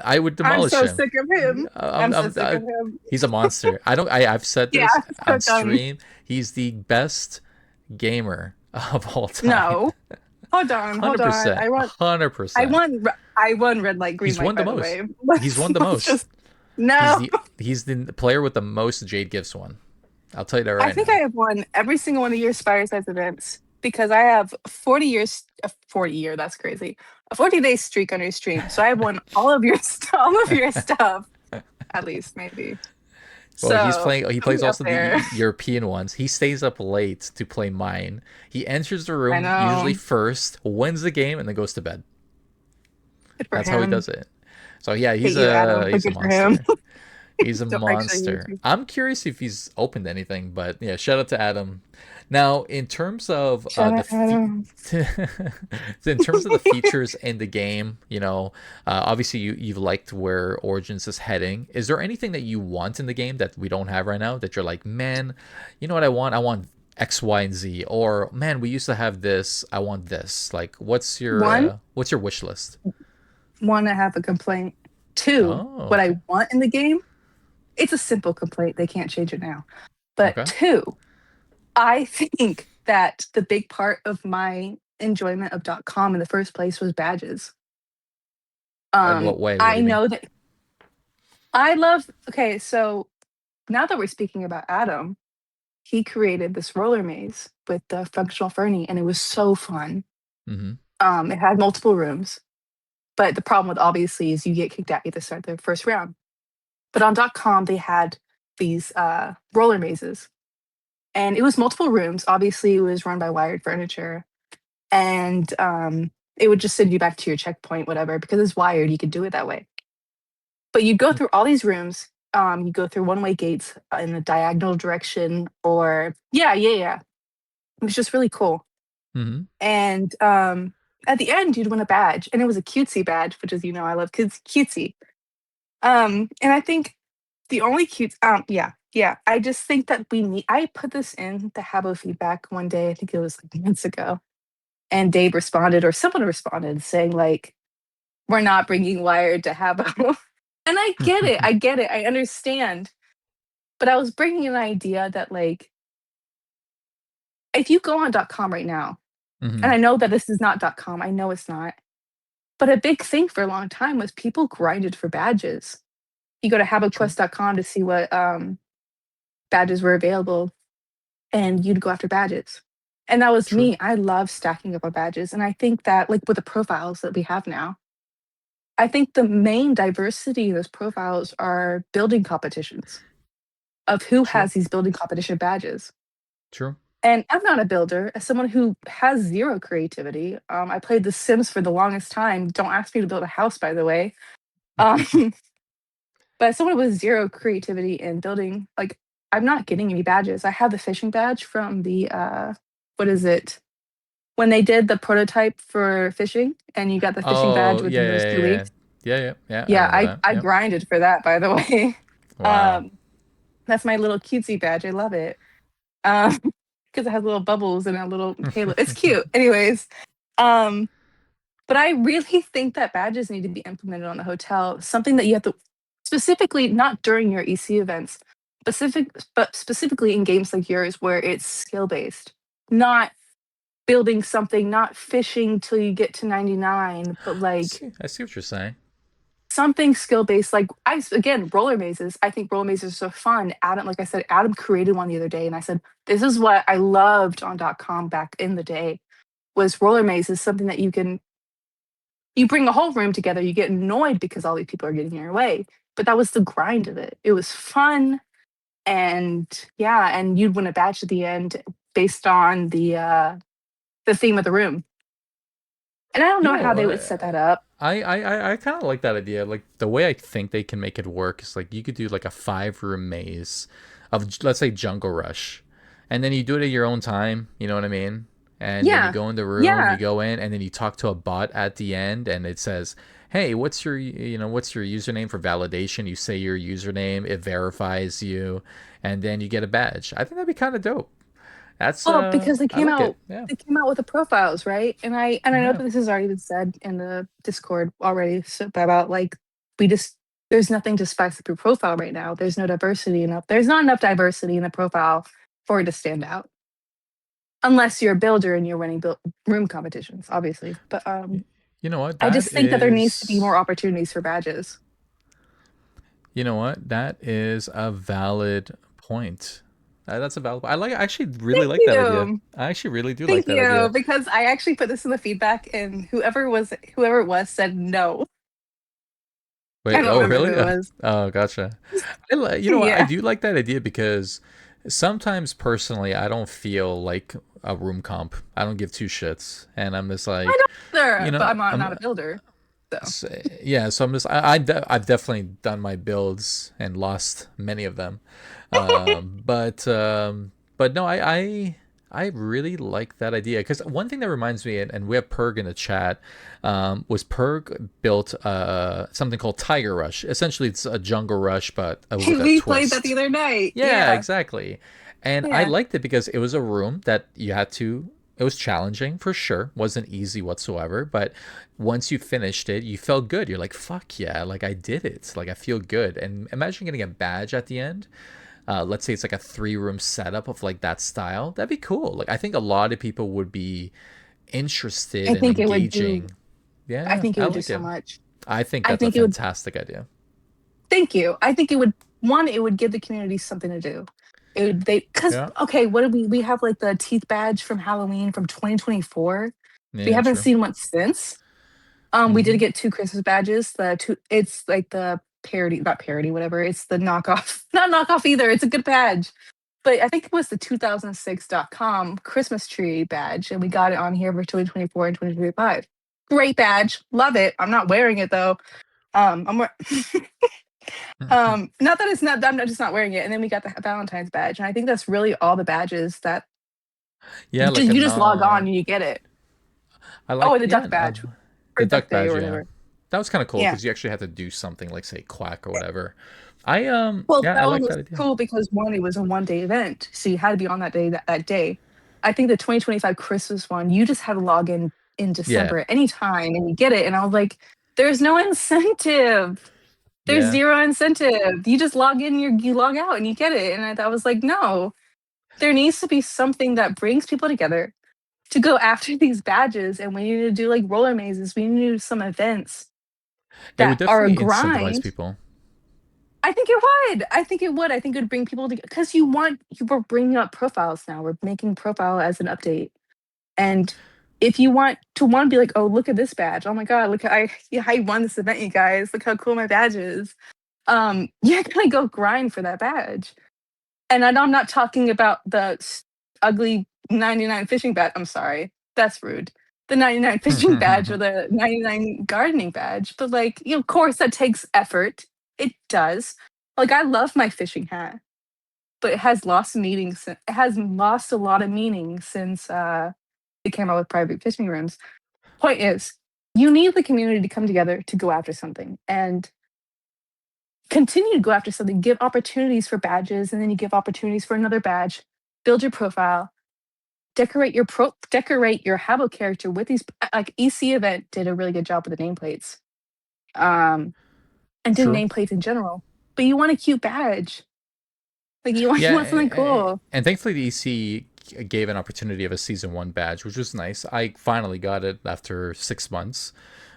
I would I'm demolish so him. sick of him. I'm so sick of him. He's a monster. I don't. I've said Yeah, this so on dumb. stream. He's the best gamer of all time. No, hold on, hold Hundred on. percent. 100%. I won red light, green He's light, won the by the most. way. He's Let's won the let's most. just no. He's the player with the most Jade Gifts won. I'll tell you that I right think I now. have won every single one of your Spidercides events because I have 40 years, a 40 year, that's crazy. A 40-day streak on your stream. So I have won all of your all of your stuff, at least maybe. Well, he's So playing. He put plays me up also there. the European ones. He stays up late to play mine. He enters the I room usually know. first, wins the game, and then goes to bed. Good for That's how he him. does it. So yeah, Hate you, Adam, but he's a good for him. monster. He's a Don't actually hate monster. you. I'm curious if he's open to anything, but yeah, shout out to Adam. Now, in terms of Shout out, Adam. in terms of the features in the game, obviously you've liked where Origins is heading. Is there anything that you want in the game that we don't have right now that you're like, man, you know what I want? I want X, Y, and Z, or man, we used to have this. I want this. Like, One, what's your wish list? one, I have a complaint. Two, Oh, what okay, I want in the game, it's a simple complaint. They can't change it now. But okay. two, I think that the big part of my enjoyment of .com in the first place was badges. In what way? What do I you mean? know that I love. Okay, so now that we're speaking about Adam, he created this roller maze with the functional Fernie, and it was so fun. Mm-hmm. It had multiple rooms, but the problem with obviously is you get kicked out at the start of the first round. But on .com, they had these roller mazes, and it was multiple rooms. Obviously, it was run by Wired Furniture, and it would just send you back to your checkpoint, whatever. Because it's wired, you could do it that way. But you go through all these rooms. You go through one-way gates in a diagonal direction, or yeah. It was just really cool. Mm-hmm. And at the end, you'd win a badge, and it was a cutesy badge, which is I love kids cutesy. And I think the only cute, yeah. I just think that we need. I put this in the Habbo feedback one day. I think it was like months ago, and Dave responded, or someone responded, saying like, "We're not bringing Wired to Habbo." And I get it. I get it. I understand. But I was bringing an idea that like, if you go on .com right now, and Mm-hmm. I know that this is not .com. I know it's not. But a big thing for a long time was people grinded for badges. You go to True. haboquest.com to see what badges were available, and you'd go after badges. And that was True. me. I love stacking up on badges. And I think that, like with the profiles that we have now, I think the main diversity in those profiles are building competitions of who True. has these building competition badges. True. And I'm not a builder. As someone who has zero creativity, I played The Sims for the longest time. Don't ask me to build a house, by the way. Um, but as someone with zero creativity in building, like I'm not getting any badges. I have the fishing badge from the what is it? When they did the prototype for fishing and you got the fishing badge Oh, within those 2 weeks. yeah. I Yeah, remember I that. I Yep. grinded for that, by the way. Wow. Um, that's my little cutesy badge. I love it. Um, because it has little bubbles and a little halo. It's cute. Anyways, um, but I really think that badges need to be implemented on the hotel. Something that you have to specifically not during your EC events, but specifically in games like yours where it's skill based, not building something, not fishing till you get to 99, but like I see what you're saying. something skill based. Like again, roller mazes. I think roller mazes are so fun. Adam, like I said, Adam created one the other day, and I said this is what I loved on .com back in the day was roller mazes. Something that you bring a whole room together, you get annoyed because all these people are getting in your way. But that was the grind of it. It was fun, and yeah, and you'd win a badge at the end based on the theme of the room. And I don't You know how know, they would set that up. I kind of like that idea. Like the way I think they can make it work is like you could do like a 5 room maze of let's say Jungle Rush, and then you do it at your own time. You know what I mean? And then you Yeah, go in the room, you yeah, go in, and then you talk to a bot at the end, and it says, hey, what's your username for validation? You say your username, it verifies you, and then you get a badge. I think that'd be kind of dope. That's Well, because I like it. Yeah. they came out with the profiles, right? And I know Yeah. that this has already been said in the Discord already, so about like we just there's nothing to spice up your profile right now. There's no diversity enough. There's not enough diversity in the profile for it to stand out, unless you're a builder and you're winning room competitions, obviously. But You know what? I just think that there needs to be more opportunities for badges. You know what? That is a valid point. That's a valid. I actually really Thank like that idea. you. I actually really do like Thank that you. idea. Because I actually put this in the feedback and whoever it was said no. I Wait, don't oh remember really? who it was. Oh, gotcha. You know what? I Yeah. do like that idea because sometimes personally, I don't feel like a room comp. I don't give two shits, and I'm just I like, don't you either, but know, not a builder. So s- yeah. So I'm just, I've definitely done my builds and lost many of them, but no, I really like that idea because one thing that reminds me, and we have Perg in the chat, was Perg built something called Tiger Rush. Essentially, it's a jungle rush, but with a we played that the twist. other night. Yeah, Yeah. exactly. And I Yeah. liked it because it was a room that you had to. It was challenging for sure. Wasn't easy whatsoever. But once you finished it, you felt good. You're like, fuck yeah, like I did it. Like I feel good. And imagine getting a badge at the end. Let's say it's like a 3 room setup of like that style. That'd be cool. Like I think a lot of people would be interested I and think it would do engaging. I Yeah, think it I would do like so it. much. I think I that's a think it would fantastic idea. thank you. I think it would one, it would give the community something to do. It would they because Yeah. okay, what did we have like the teeth badge from Halloween from 2024. We Yeah, haven't true. seen one since. We did Mm-hmm. get two Christmas badges. The two, it's like the parody, not parody, whatever. It's the knockoff, not knockoff either. It's a good badge, but I think it was the 2006.com Christmas tree badge, and we got it on here for 2024 and 2025. Great badge, love it. I'm not wearing it though. I'm not that it's not. I'm not just not wearing it. And then we got the Valentine's badge, and I think that's really all the badges that Yeah, like a you just log on no. and you get it. I Oh, like and the duck badge for the Duck duck Day or badge. Yeah, whatever. that was kind of cool Yeah. because you actually had to do something like say Quack or whatever. Well, Yeah, I that one like was that idea. cool because one, it was a 1 day event, so you had to be on that day that day. I think the 2025 Christmas one, you just had to log in Yeah, December at any time and you get it. And I was like, there's no incentive. There's yeah. zero incentive. You just log in, you log out, and you get it. And I was like, no, there needs to be something that brings people together to go after these badges. And we need to do like roller mazes. We need to do some events It would that are a definitely incentivize grind. people. I think it would. I think it would. I think it would bring people together because you were bringing up profiles now. We're making profile as an update. And if you want to be like, oh, look at this badge. Oh my God, look, yeah, I won this event, you guys. Look how cool my badge is. You gotta go grind for that badge. And I know I'm not talking about the ugly 99 fishing badge. I'm sorry. That's rude. The 99 fishing badge or the 99 gardening badge. But like, of course that takes effort. It does. Like I love my fishing hat, but it has lost meanings. It has lost a lot of meaning since it came out with private fishing rooms. Point is, you need the community to come together to go after something and continue to go after something. Give opportunities for badges, and then you give opportunities for another badge. Build your profile. Decorate your Habbo character with these. Like EC event did a really good job with the nameplates, um, and did True. nameplates in general. But you want a cute badge. Like you Yeah, want something cool. and thankfully the EC gave an opportunity of a season 1 badge, which was nice. I finally got it after 6 months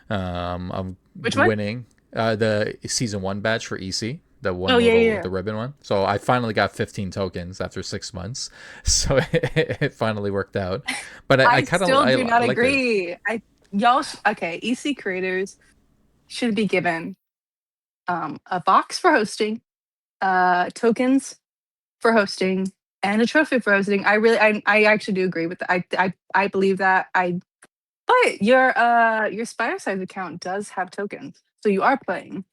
of Which one? winning the season 1 badge for EC, the Oh one yeah, yeah, little yeah. the ribbon one. So I finally got 15 tokens after 6 months. So it finally worked out. But I I kind of still do I not liked it. agree. Okay, EC creators should be given a box for hosting, tokens for hosting, and a trophy for hosting. I actually do agree with that. I believe that. But your Spidercides account does have tokens, so you are playing.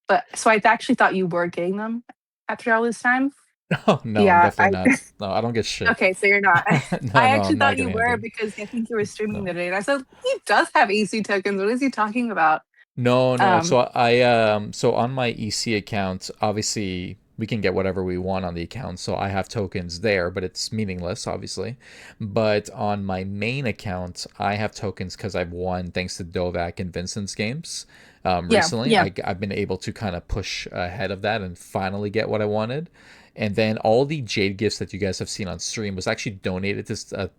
But so I actually thought you were getting them after all this time. Oh no, I'm Yeah, definitely not. No, I don't get shit. okay, so you're not. No, I no, actually I'm not thought you getting were anything. because I think you were streaming No. the other day, and I said he does have EC tokens. What is he talking about? No, no. Um, So on my EC account, obviously we can get whatever we want on the account. So I have tokens there, but it's meaningless, obviously. But on my main account, I have tokens because I've won thanks to Dovak and Vincent's games. yeah, Recently, yeah. I've been able to kind of push ahead of that and finally get what I wanted. And then all the Jade gifts that you guys have seen on stream was actually donated to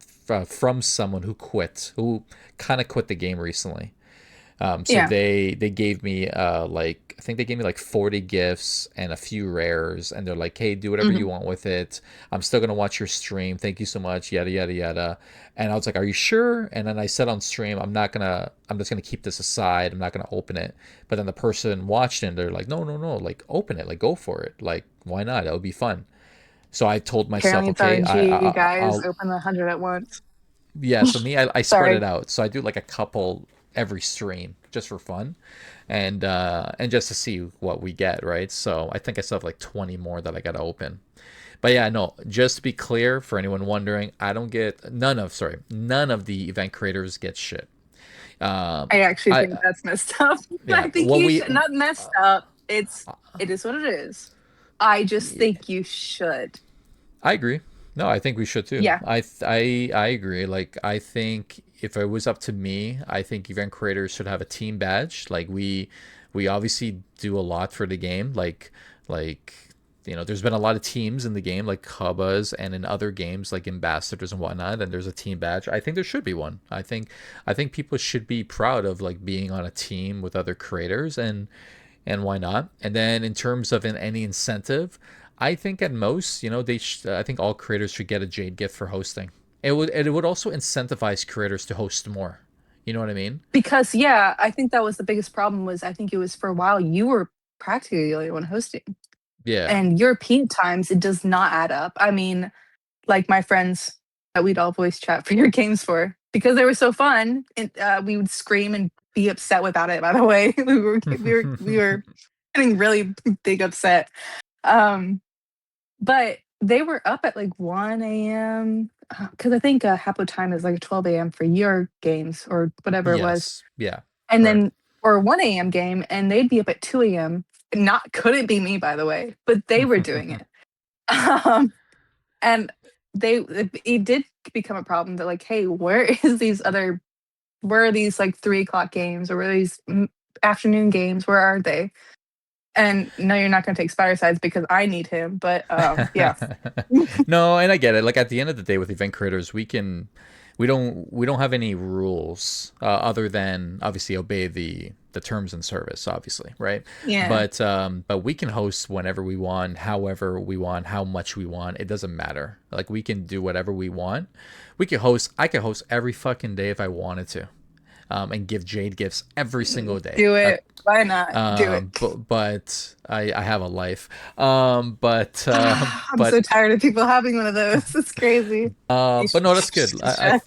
from someone who quit, who kind of quit the game recently. So Yeah. they gave me like I think they gave me like 40 gifts and a few rares, and they're like, "Hey, do whatever you Mhm. want with it. I'm still gonna watch your stream. Thank you so much." Yada yada yada. And I was like, "Are you sure?" And then I said on stream, "I'm not gonna. I'm just gonna keep this aside. I'm not gonna open it." But then the person watched it, and they're like, "No, no, no! Like open it. Like go for it. Like why not? That would be fun." So I told myself, Apparently it's "Okay, RNG, guys. I'll Open the 100 at once. yeah." So me, I spread it Sorry. out. So I do like a couple every stream just for fun and just to see what we get, right? So I think I still have like 20 more that I gotta open. But yeah, no, just to be clear for anyone wondering, I don't get none of the event creators get shit. Um, I actually I think that's messed up. yeah, I think what you we should not messed up. It is what it is. I just yeah, think you should. I agree. No, I think we should too. Yeah. I agree. Like I think if it was up to me, I think event creators should have a team badge. Like we obviously do a lot for the game. Like there's been a lot of teams in the game, like Habbo's, and in other games like ambassadors and whatnot. And there's a team badge. I think there should be one. I think people should be proud of like being on a team with other creators and why not? And then in terms of any incentive, I think at most, I think all creators should get a Jade gift for hosting. It would also incentivize creators to host more. You know what I mean? Because yeah, I think that was the biggest problem was I think it was for a while you were practically the only one hosting. Yeah. And European times it does not add up. I mean, like my friends that we'd all voice chat for your games for because they were so fun. And we would scream and be upset without it. By the way, we were getting really big upset. Um, but they were up at like 1 a.m. Because I think Habbo time is like 12 a.m. for your games or whatever it was, Yes. Yeah. and Correct. then or a 1 a.m. game, and they'd be up at 2 a.m. Not couldn't be me, by the way, but they were doing it. Um, and it did become a problem that like, hey, where are these like 3 o'clock games or where are these afternoon games? Where are they? And no, you're not going to take Spidercides because I need him. But yeah, No, and I get it. Like at the end of the day, with event creators, we don't have any rules other than obviously obey the terms and service, obviously, right? yeah, But we can host whenever we want, however we want, how much we want. It doesn't matter. Like we can do whatever we want. We could host. I could host every fucking day if I wanted to, and give Jade gifts every single day. do it. Why not do it? But I have a life. I'm so But tired of people having one of those. It's crazy. but no, that's good. Stress.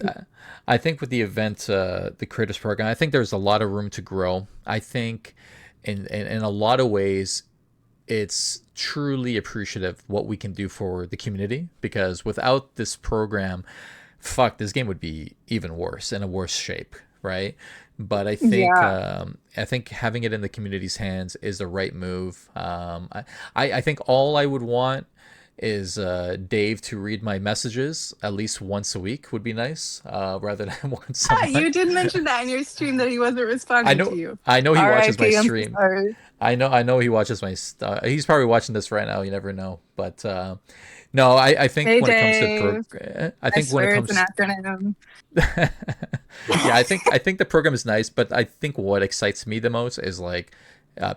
I think with the event, the creators program, I think there's a lot of room to grow. I think in a lot of ways, it's truly appreciative what we can do for the community because without this program, fuck, this game would be even worse in a worse shape, right? But Yeah. I think having it in the community's hands is the right move. I think all I would want is Dave to read my messages at least once a week would be nice, rather than once a Ah, you month. did mention that in your stream that he wasn't I responding to know you. I know he watches my R.I.P. I'm so stream. sorry. I know he watches my. He's probably watching this right now. You never know, but no, I think Hey, when it comes to Dave. I I think when it swear it's an comes acronym. yeah, I think the program is nice, but I think what excites me the most is like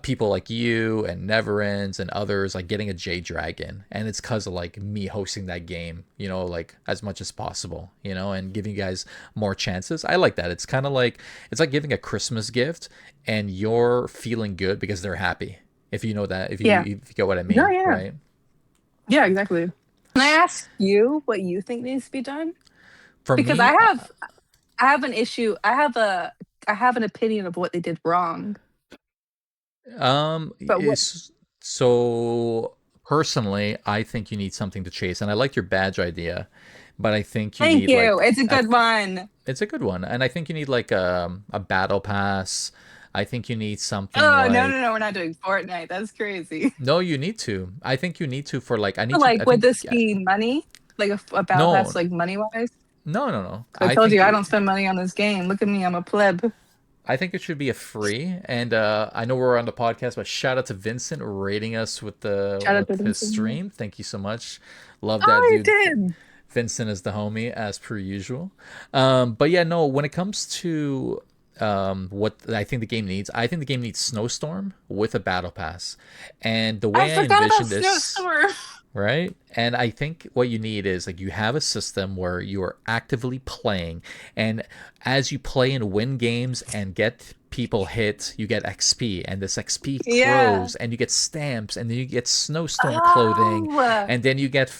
people like you and Neverends and others like getting a J Dragon, and it's because of like me hosting that game, like as much as possible, and giving you guys more chances. I like that. It's like giving a Christmas gift, and you're feeling good because they're happy. If you know that, Yeah. if you get what I No, mean, yeah. right? Yeah, exactly. Can I ask you what you think needs to be done? For Because me, I have an issue. I have an opinion of what they did wrong. But what is so personally, I think you need something to chase, and I like your badge idea, but I think you thank need you. like It's a good one. it's a good one, and I think you need like a battle pass, I think you need something Oh, no, no, like no, we're not doing Fortnite. That's crazy. no, you need to. I think you need to for like I So, need to. I like, would think this yeah, be money? Like a battle pass, no, like money wise? no. I told you I don't spend money on this game. Look at me, I'm a pleb. I think it should be a free. And I know we're on the podcast, but shout out to Vincent rating us Shout out to with his Vincent. stream. Thank you so much. Love that, Oh, you dude. did. Vincent is the homie as per usual. But yeah, no. When it comes to what I think the game needs, I think the game needs Snowstorm with a battle pass. And the I way I forgot about envision this, Snowstorm. right? And I think what you need is like you have a system where you are actively playing, and as you play and win games and get people hit, you get XP, and this XP Yeah. grows, and you get stamps, and then you get snowstorm clothing, Oh, and then you get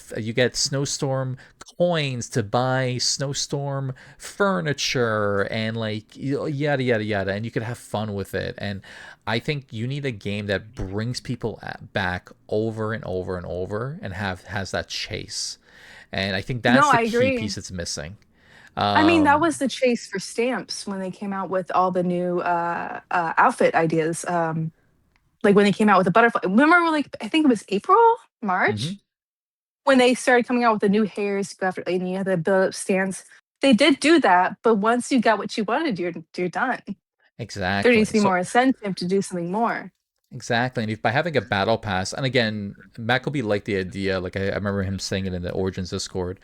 snowstorm coins to buy snowstorm furniture and like yada yada yada, and you could have fun with it. And I think you need a game that brings people back over and over and over and have has that chase. And I think no, that's the I key agree. piece that's missing. I mean, that Um, was the chase for stamps when they came out with all the new outfit ideas. Like when they came out with the butterfly. Remember, like I think it was April, mhm. March, when they started coming out with the new hairs to go after, and you had the build up stance. They did do that, but once you got what you wanted, you're done. There needs Exactly. to be So more incentive to do something more. exactly, and if by having a battle pass, and again, Maccabee liked the idea. Like I remember him saying it in the Origins Discord,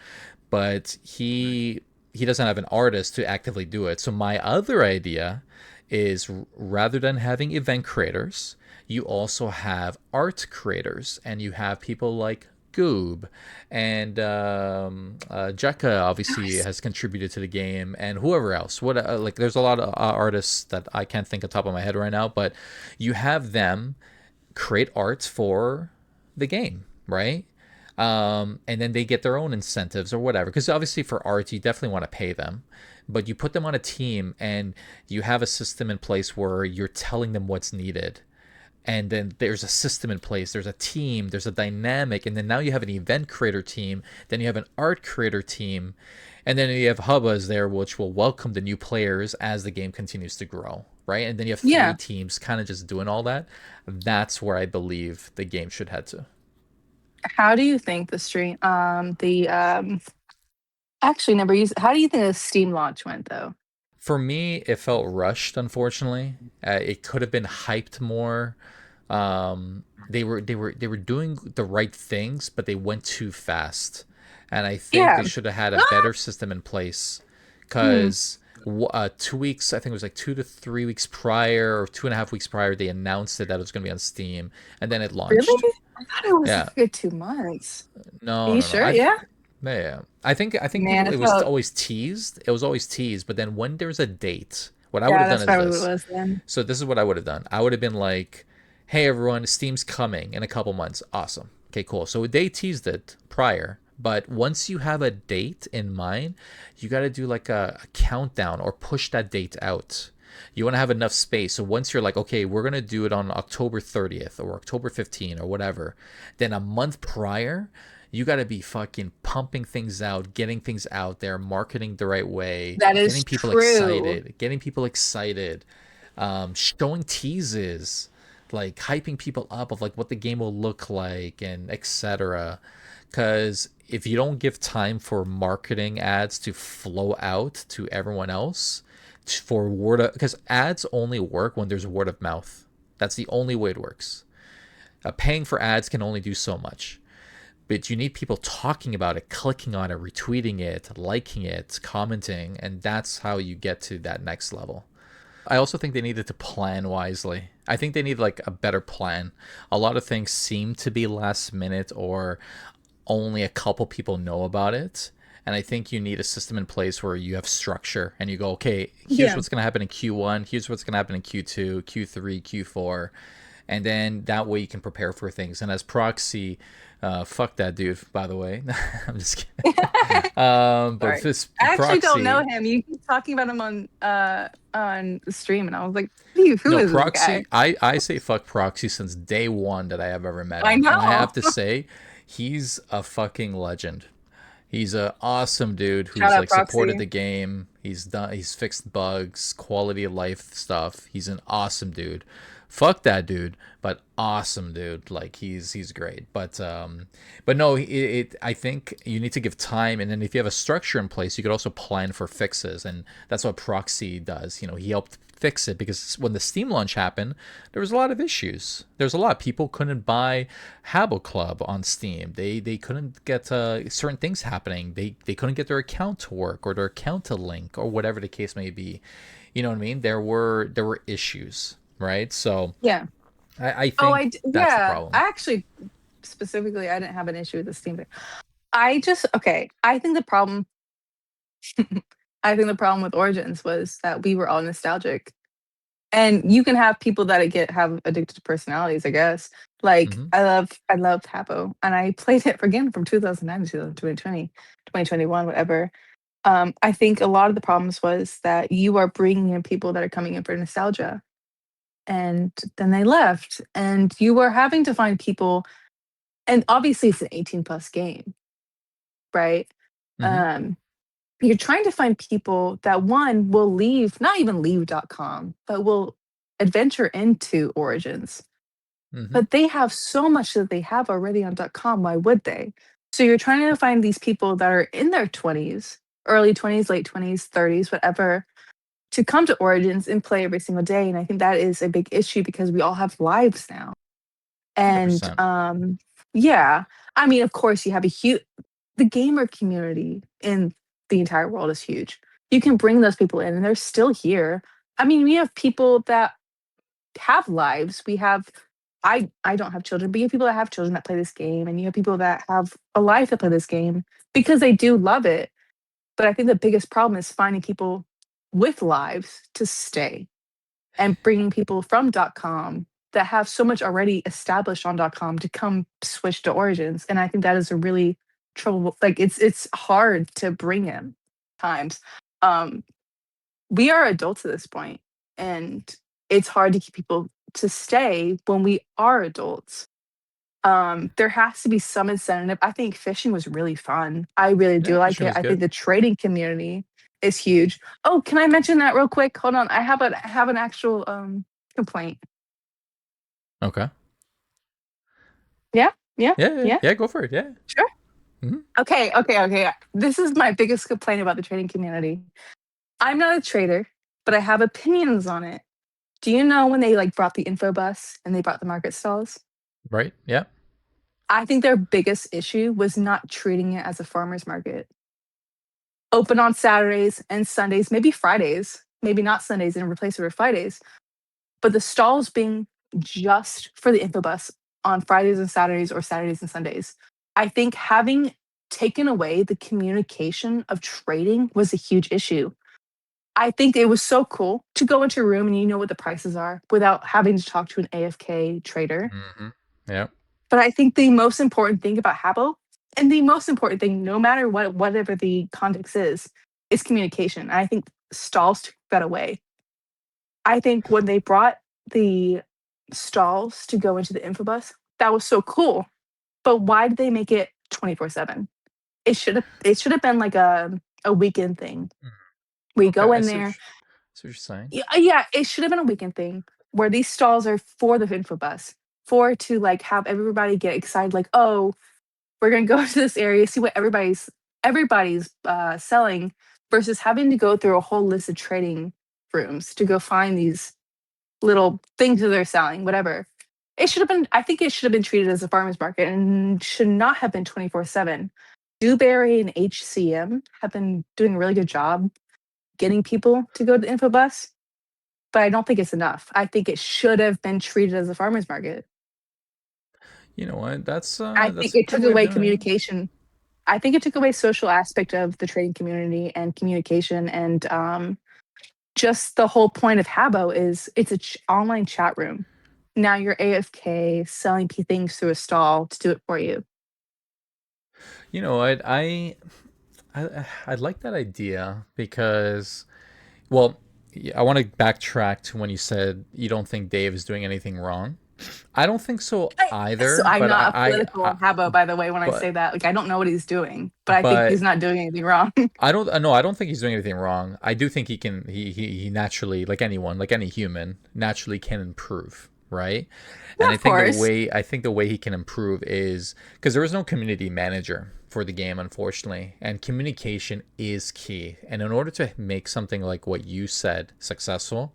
but he doesn't have an artist to actively do it. So my other idea is rather than having event creators, you also have art creators, and you have people like Goob and Jekka obviously Nice. has contributed to the game, and whoever else. What like there's a lot of artists that I can't think of the top of my head right now, but you have them create art for the game, right? And then they get their own incentives or whatever. Because obviously, for art, you definitely want to pay them, but you put them on a team and you have a system in place where you're telling them what's needed. And then there's a system in place, there's a team, there's a dynamic, and then now you have an event creator team, then you have an art creator team, and then you have Hubbas there, which will welcome the new players as the game continues to grow, right? And then you have three Yeah. teams kind of just doing all that. That's where I believe the game should head to. How do you think the stream the actually never used how do you think the Steam launch went though? For me, it felt rushed, unfortunately. It could have been hyped more. They were doing the right things, but they went too fast, and I think Yeah. they should have had a Ah! better system in place. Hmm. Because 2 weeks, I think it was like 2 to 3 weeks prior, or 2.5 weeks prior, they announced it that it was going to be on Steam, and then it launched. Really? I thought it was Yeah, like a good 2 months. Are no, you no, no. sure? Yeah. Yeah. I think Man, people I it was felt always teased. It was always teased, but then when there's a date, what I would yeah, have done that's is probably what it this. was then. So this is what I would have done. I would have been like, "Hey everyone, Steam's coming in a couple months. Awesome. Okay, cool." So they teased it prior, but once you have a date in mind, you got to do like a countdown or push that date out. You want to have enough space. So once you're like, "Okay, we're going to do it on October 30th or October 15th or whatever," then a month prior, you got to be fucking pumping things out, getting things out there, marketing the right way, That is true. getting people excited, showing teases, like hyping people up of like what the game will look like and etc. Because if you don't give time for marketing ads to flow out to everyone else, for word of, because ads only work when there's word of mouth. That's the only way it works. Paying for ads can only do so much, but you need people talking about it, clicking on it, retweeting it, liking it, commenting, and that's how you get to that next level. I also think they needed to plan wisely. I think they need like a better plan. A lot of things seem to be last minute or only a couple people know about it. And I think you need a system in place where you have structure and you go, okay, here's Yeah. what's going to happen in Q1, here's what's going to happen in Q2, Q3, Q4. And then that way you can prepare for things. And as proxy, fuck that dude, by the way. I'm just kidding. But Sorry. this I actually don't know proxy, him. You keep talking about him on the stream and I was like, who no, is this guy? proxy, I say fuck proxy since day one that I have ever met I him. And I know. have to say, he's a fucking legend. He's a awesome dude Shout who's out like supported Proxy. the game. He's fixed bugs, quality of life stuff. He's an awesome dude. Fuck that dude, but awesome dude. Like he's great. But no, I think you need to give time, and then if you have a structure in place, you could also plan for fixes, and that's what Proxy does. He helped fix it because when the Steam launch happened, there was a lot of issues. There's a lot. People couldn't buy Habbo Club on Steam. They couldn't get certain things happening. They couldn't get their account to work or their account to link or whatever the case may be. You know what I mean? There were issues, right? So Yeah. I Oh, think that's the yeah. problem. I actually specifically, I didn't have an issue with the Steam Deck. I just okay. I think the problem. I think the problem with Origins was that we were all nostalgic, and you can have people that have addicted to personalities. I guess. Like Hmm. I love Habbo, and I played it again from 2009 to 2020, 2021, whatever. I think a lot of the problems was that you are bringing in people that are coming in for nostalgia, and then they left, and you are having to find people. And obviously, it's an 18 plus game, right? Hmm. Um, you're trying to find people that one will leave, not even leave.com, but will adventure into Origins. Hmm. But they have so much that they have already on .com. Why would they? So you're trying to find these people that are in their 20s, early 20s, late 20s, 30s, whatever, to come to Origins and play every single day. And I think that is a big issue because we all have lives now. And 100%. yeah, I mean, of course, you have a huge, the gamer community in the entire world is huge. You can bring those people in and they're still here. I mean, we have people that have lives. I don't have children, but you have people that have children that play this game, and you have people that have a life that play this game because they do love it. But I think the biggest problem is finding people with lives to stay and bringing people from .com that have so much already established on .com to come switch to Origins. And I think that is a really trouble. Like it's hard to bring in times. Um, we are adults at this point, and it's hard to keep people to stay when we are adults. There has to be some incentive. I think fishing was really fun. I really do Yeah, like fishing it. was I think good. the trading community is huge. Oh, can I mention that real quick? Hold on. I have an actual complaint. Okay. Yeah, yeah, Yeah, yeah, yeah. yeah. Go for it. Yeah. Sure. Hmm. Okay, okay, okay. This is my biggest complaint about the trading community. I'm not a trader, but I have opinions on it. Do you know when they like brought the info bus and they brought the market stalls? Right. Yeah. I think their biggest issue was not treating it as a farmer's market. Open on Saturdays and Sundays, maybe Fridays, maybe not Sundays and replace it with Fridays, but the stalls being just for the infobus on Fridays and Saturdays or Saturdays and Sundays. I think having taken away the communication of trading was a huge issue. I think it was so cool to go into a room and you know what the prices are without having to talk to an AFK trader. Hmm. Yeah. But I think the most important thing about Habbo, and the most important thing, no matter whatever the context is communication. I think stalls took that away. I think when they brought the stalls to go into the infobus, that was so cool. But why did they make it 24/7? It should have been like a weekend thing. Mhm. We Okay. go I in see there. what you're saying. Yeah, yeah, it should have been a weekend thing where these stalls are for the infobus, for to like have everybody get excited, like, oh, we're gonna go to this area, see what everybody's selling, versus having to go through a whole list of trading rooms to go find these little things that they're selling, whatever. It should have been, I think it should have been treated as a farmer's market and should not have been 24/7. Dewberry and HCM have been doing a really good job getting people to go to the Infobus, but I don't think it's enough. I think it should have been treated as a farmer's market. You know what? I think That's a it good took way of away doing it. communication. I think it took away social aspect of the trading community and communication, and just the whole point of Habbo is it's a online chat room. Now you're AFK selling things through a stall to do it for you. You know what? I like that idea because, well, I want to backtrack to when you said you don't think Dave is doing anything wrong. I don't think so So either, I'm but not a political Habbo, by the way, when I say but that. Like, I don't know what he's doing, but I think he's but not doing anything wrong. I don't no, I don't think he's doing anything wrong. I do think he naturally, like anyone, like any human, naturally can improve, right? And Yeah, of course. I think the way he can improve is because there is no community manager for the game, unfortunately, and communication is key. And in order to make something like what you said successful,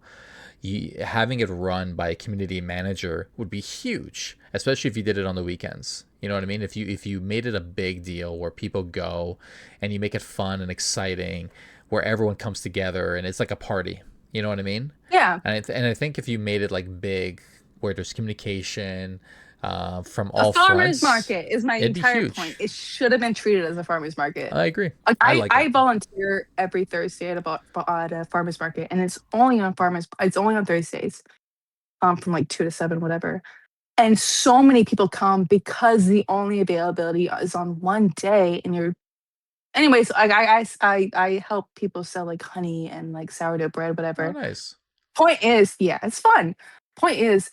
having it run by a community manager would be huge, especially if you did it on the weekends. You know what I mean? If you made it a big deal where people go and you make it fun and exciting, where everyone comes together and it's like a party. You know what I mean? Yeah. And I think if you made it like big, where there's communication from A all farmer's fronts, market is my it'd be entire point. huge. It should have been treated as a farmer's market. I agree. Like I I, like it. I volunteer every Thursday at a farmer's market, and it's only on Thursdays, from like 2 to 7, whatever. And so many people come because the only availability is on one day, and you're anyways. I help people sell like honey and like sourdough bread, Oh, whatever. nice. Point is, yeah, it's fun. Point is,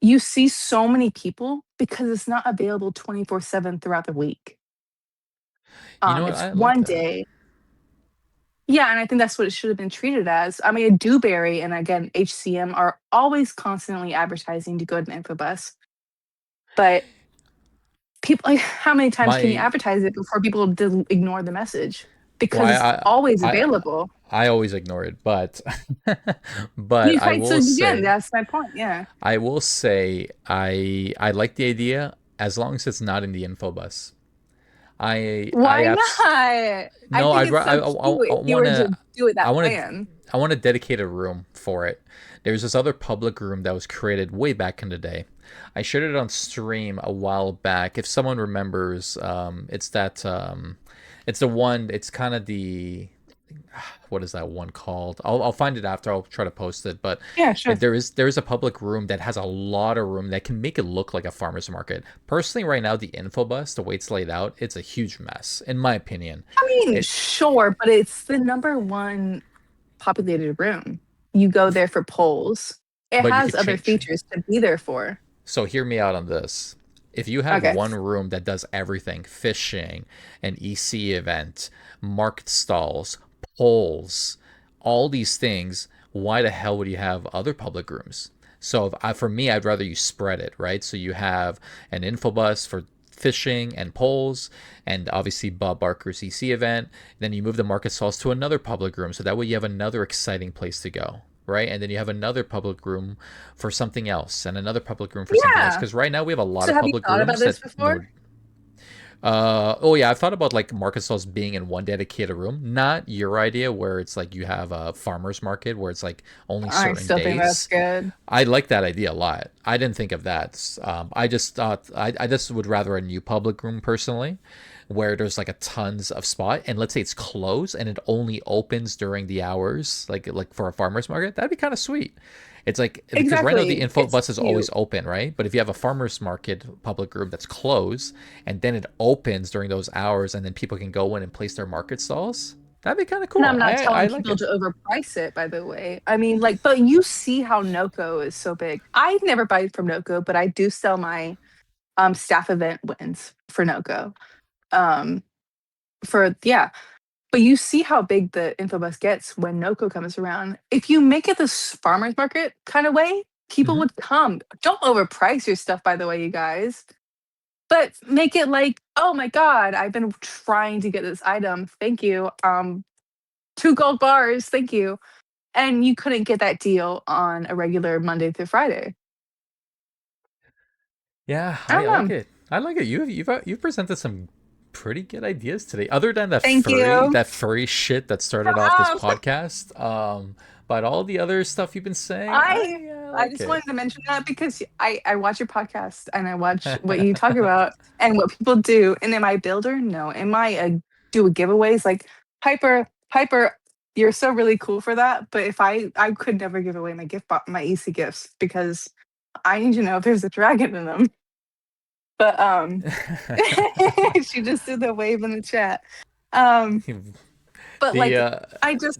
you see so many people because it's not available 24/7 throughout the week. You know what? It's I like one that. day. Yeah, and I think that's what it should have been treated as. I mean, Dewberry and again HCM are always constantly advertising to go to the Infobus, but people, like, how many times can you My advertise it before people ignore the message? well, Because it's always I available. I always ignore it, but but You right, so again, that's my point. Yeah. I will say I like the idea as long as it's not in the info bus. I Why abs not? I no think I'd it's so cute I if you were to do it I that want to plan. I want to dedicate a room for it. There's this other public room that was created way back in the day. I shared it on stream a while back. If someone remembers, it's the one. It's kind of the what is that one called? I'll find it after. I'll try to post it. But Yeah, sure. there is a public room that has a lot of room that can make it look like a farmer's market. Personally, right now the info bus, the way it's laid out, it's a huge mess in my opinion. I mean, It sure, but it's the number one populated room. You go there for polls. It but you has could other change. features to be there for. So hear me out on this. If you have Okay. one room that does everything, fishing, an EC event, market stalls, polls, all these things, why the hell would you have other public rooms? So for me, I'd rather you spread it, right? So you have an infobus for fishing and polls, and obviously Bob Barker's EC event. Then you move the market stalls to another public room, so that way you have another exciting place to go, right? And then you have another public room for something else, and another public room for something else. Yeah. Because right now we have a lot So of have you public thought about rooms this that before? no. Oh yeah, I've thought about like market stalls being in one dedicated room. Not your idea where it's like you have a farmers market where it's like only I certain still think that's days. good. I like that idea a lot. I didn't think of that. I just thought I just would rather a new public room personally, where there's like a tons of spot, and let's say it's closed and it only opens during the hours, like for a farmers market. That'd be kind of sweet. It's like because right now the Exactly. info It's bus is always cute. open, right? But if you have a farmers market public room that's closed and then it opens during those hours, and then people can go in and place their market stalls, that'd be kind of And cool. I'm not I telling like people it. to overprice it, by the way. I mean, like, but you see how Noco is so big. I never buy from Noco, but I do sell my staff event wins for Noco. Um, for yeah, but you see how big the Infobus gets when Noco comes around. If you make it this farmers market kind of way, people Hmm. would come. Don't overprice your stuff, by the way, you guys. But make it like, oh my god, I've been trying to get this item. Thank you. 2 gold bars. Thank you. And you couldn't get that deal on a regular Monday through Friday. Yeah, I I don't like know. it. I like it. You've presented some pretty good ideas today. Other than Thank you. that furry shit that started off this Um, podcast, but all the other stuff you've been saying, I I I like just it. wanted to mention that because I watch your podcast and I watch what you talk about and what people do. And am I a builder? No. Am I a do giveaways? Like Piper, you're so really cool for that. But if I could never give away my my EC gifts because I need to know if there's a dragon in them. But she just did the wave in the chat. Um, but the like I just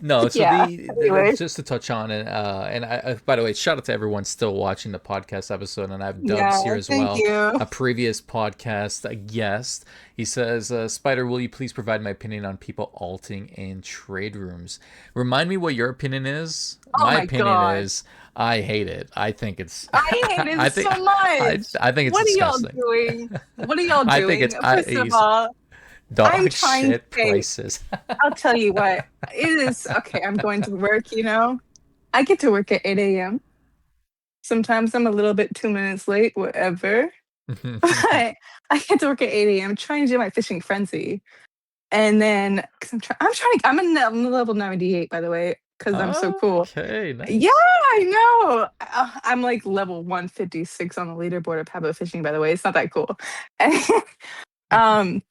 No, so Yeah. Anyway, just to touch on it, and by the way, shout out to everyone still watching the podcast episode, and I have yeah. Dubs here as Thank well, you. a previous podcast guest. He says, "Spider, will you please provide my opinion on people alting in trade rooms? Remind me what your opinion is. Oh My my opinion god. is I hate it. I think it's, I hate I it think, so much. I think it's What are y'all disgusting. doing? What are y'all I think doing? it's First of he's all, I'm dog trying. shit Hey, prices. I'll tell you what. It is okay. I'm going to work. I get to work at 8 a.m. Sometimes I'm a little bit 2 minutes late, whatever. But I get to work at 8 a.m. trying to do my fishing frenzy. And then, because I'm in level 98, by the way, because I'm so cool. Okay, Yeah, nice. I know. I'm like level 156 on the leaderboard of Habbo fishing, by the way. It's not that cool. um,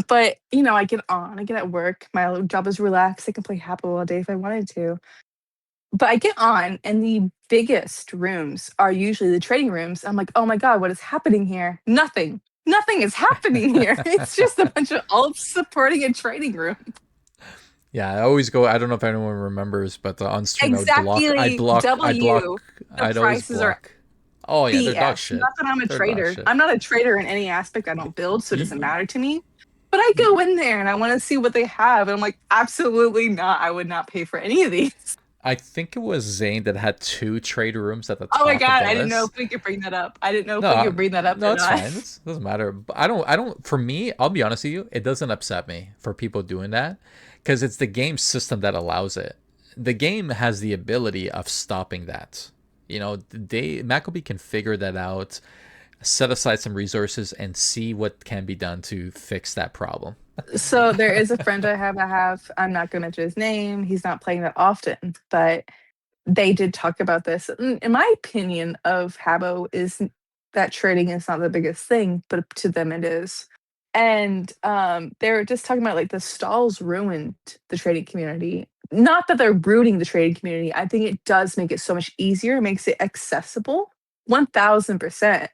but I get at work. My job is relaxed. I can play Habbo all day if I wanted to. But I get on, and the biggest rooms are usually the trading rooms. I'm like, oh my God, what is happening here? Nothing. Nothing is happening here. It's just a bunch of alts supporting a trading room. Yeah, I always go. I don't know if anyone remembers, but on stream I would block. Exactly W. The I'd always prices are block. Oh yeah, they're dog BS. shit. Not that I'm a They're dog trader. shit. I'm not a trader in any aspect. I don't build, so it doesn't You, matter to me. But I you, go in there and I want to see what they have. And I'm like, absolutely not. I would not pay for any of these. I think it was Zane that had two trade rooms at the Oh my top of God. the I didn't know if list. we could bring that up. I didn't know if we No, could bring that up no, or it's not. fine. It doesn't matter. But I don't. For me, I'll be honest with you. It doesn't upset me for people doing that because it's the game system that allows it. The game has the ability of stopping that. Maccabee can figure that out, set aside some resources, and see what can be done to fix that problem. So there is a friend I'm not going to mention his name. He's not playing that often, but they did talk about this. In my opinion of Habbo is that trading is not the biggest thing, but to them it is. And they were just talking about like the stalls ruined the trading community. Not that they're rooting the trading community. I think it does make it so much easier, makes it accessible, 1000%.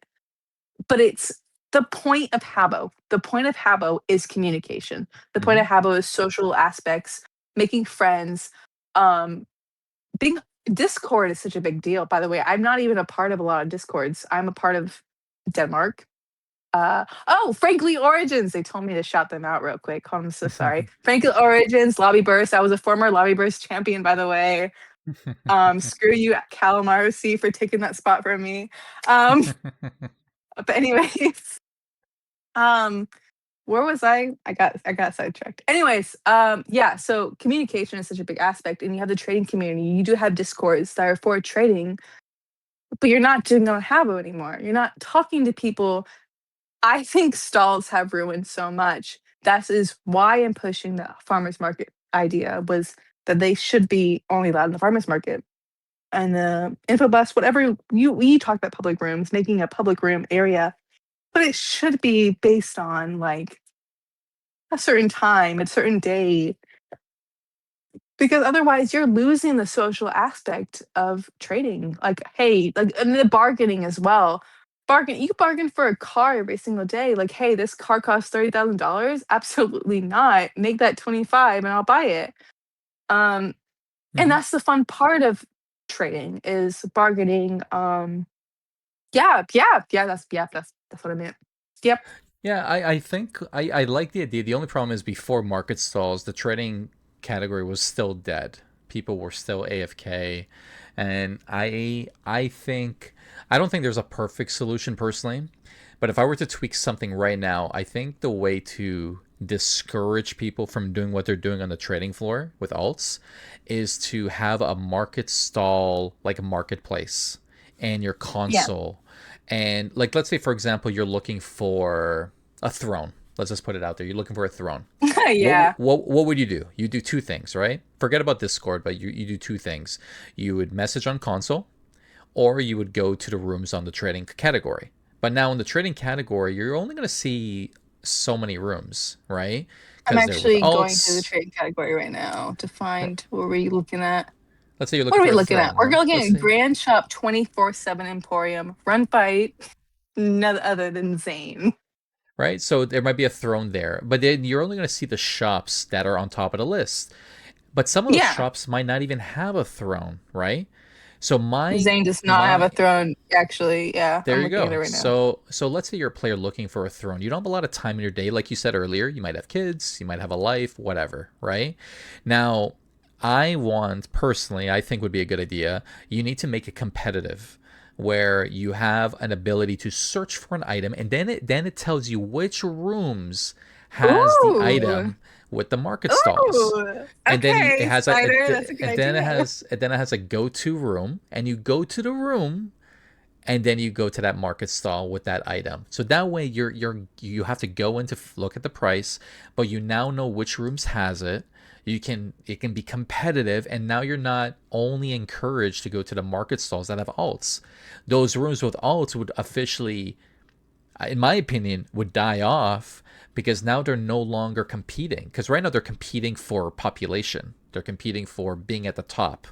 But it's the point of Habbo. The point of Habbo is communication. The point Hmm. of Habbo is social aspects, making friends, um, being Discord is such a big deal. By the way, I'm not even a part of a lot of Discords. I'm a part of Denmark. Frankly Origins. They told me to shout them out real quick. Oh, I'm so sorry. Frankly Origins, Lobby Burst. I was a former Lobby Burst champion, by the way. Screw you, Calamar C, for taking that spot from me. Um, but anyways, um, where was I? I got sidetracked. Anyways, yeah, so communication is such a big aspect, and you have the trading community. You do have discords that are for trading, but you're not doing it on Habbo anymore. You're not talking to people. I think stalls have ruined so much. That is why I'm pushing the farmers market idea, was that they should be only allowed in the farmers market. And the info bus, whatever we talk about public rooms, making a public room area, but it should be based on like a certain time, a certain day, because otherwise you're losing the social aspect of trading. Like, hey, like, and the bargaining as well. You bargain for a car every single day. Like, hey, this car costs $30,000. Absolutely not. Make that 25 and I'll buy it. Um, and Hmm. that's the fun part of trading is bargaining. That's what I meant. Yep. Yeah, I think I like the idea. The only problem is before market stalls, the trading category was still dead. People were still AFK, and I don't think there's a perfect solution personally, but if I were to tweak something right now, I think the way to discourage people from doing what they're doing on the trading floor with alts is to have a market stall like a marketplace and your Yeah. console. And like let's say for example you're looking for a throne. Let's just put it out there. You're looking for a throne. Yeah. What would you do? You do two things, right? Forget about Discord, but you do two things. You would message on console, or you would go to the rooms on the trading category. But now in the trading category, you're only going to see so many rooms, right? I'm Because they're with actually going to the alts. trading category right now to find what were we looking at. Let's say you're What looking are for we a looking at? throne, We're right? looking Let's at say, Grand Shop 24/7 Emporium, run by none other than Zane. right? So there might be a throne there, but then you're only going to see the shops that are on top of the list. But some of those Yeah. shops might not even have a throne, right? So Zane does not have a throne, actually. Yeah, there I'm you looking at go. it right now. So let's say you're a player looking for a throne. You don't have a lot of time in your day, like you said earlier. You might have kids, you might have a life, whatever, right? Now, I want personally, I think would be a good idea. You need to make it competitive, where you have an ability to search for an item, and then it tells you which rooms has the Ooh. item with the market stalls. Ooh. And then it Okay, has Spider. That's a good idea. and then it has a go-to room, and you go to the room, and then you go to that market stall with that item. So that way you have to go in to look at the price, but you now know which rooms has it. It can be competitive, and now you're not only encouraged to go to the market stalls that have alts. Those rooms with alts would officially, in my opinion, would die off because now they're no longer competing. Because right now they're competing for population. They're competing for being at the top.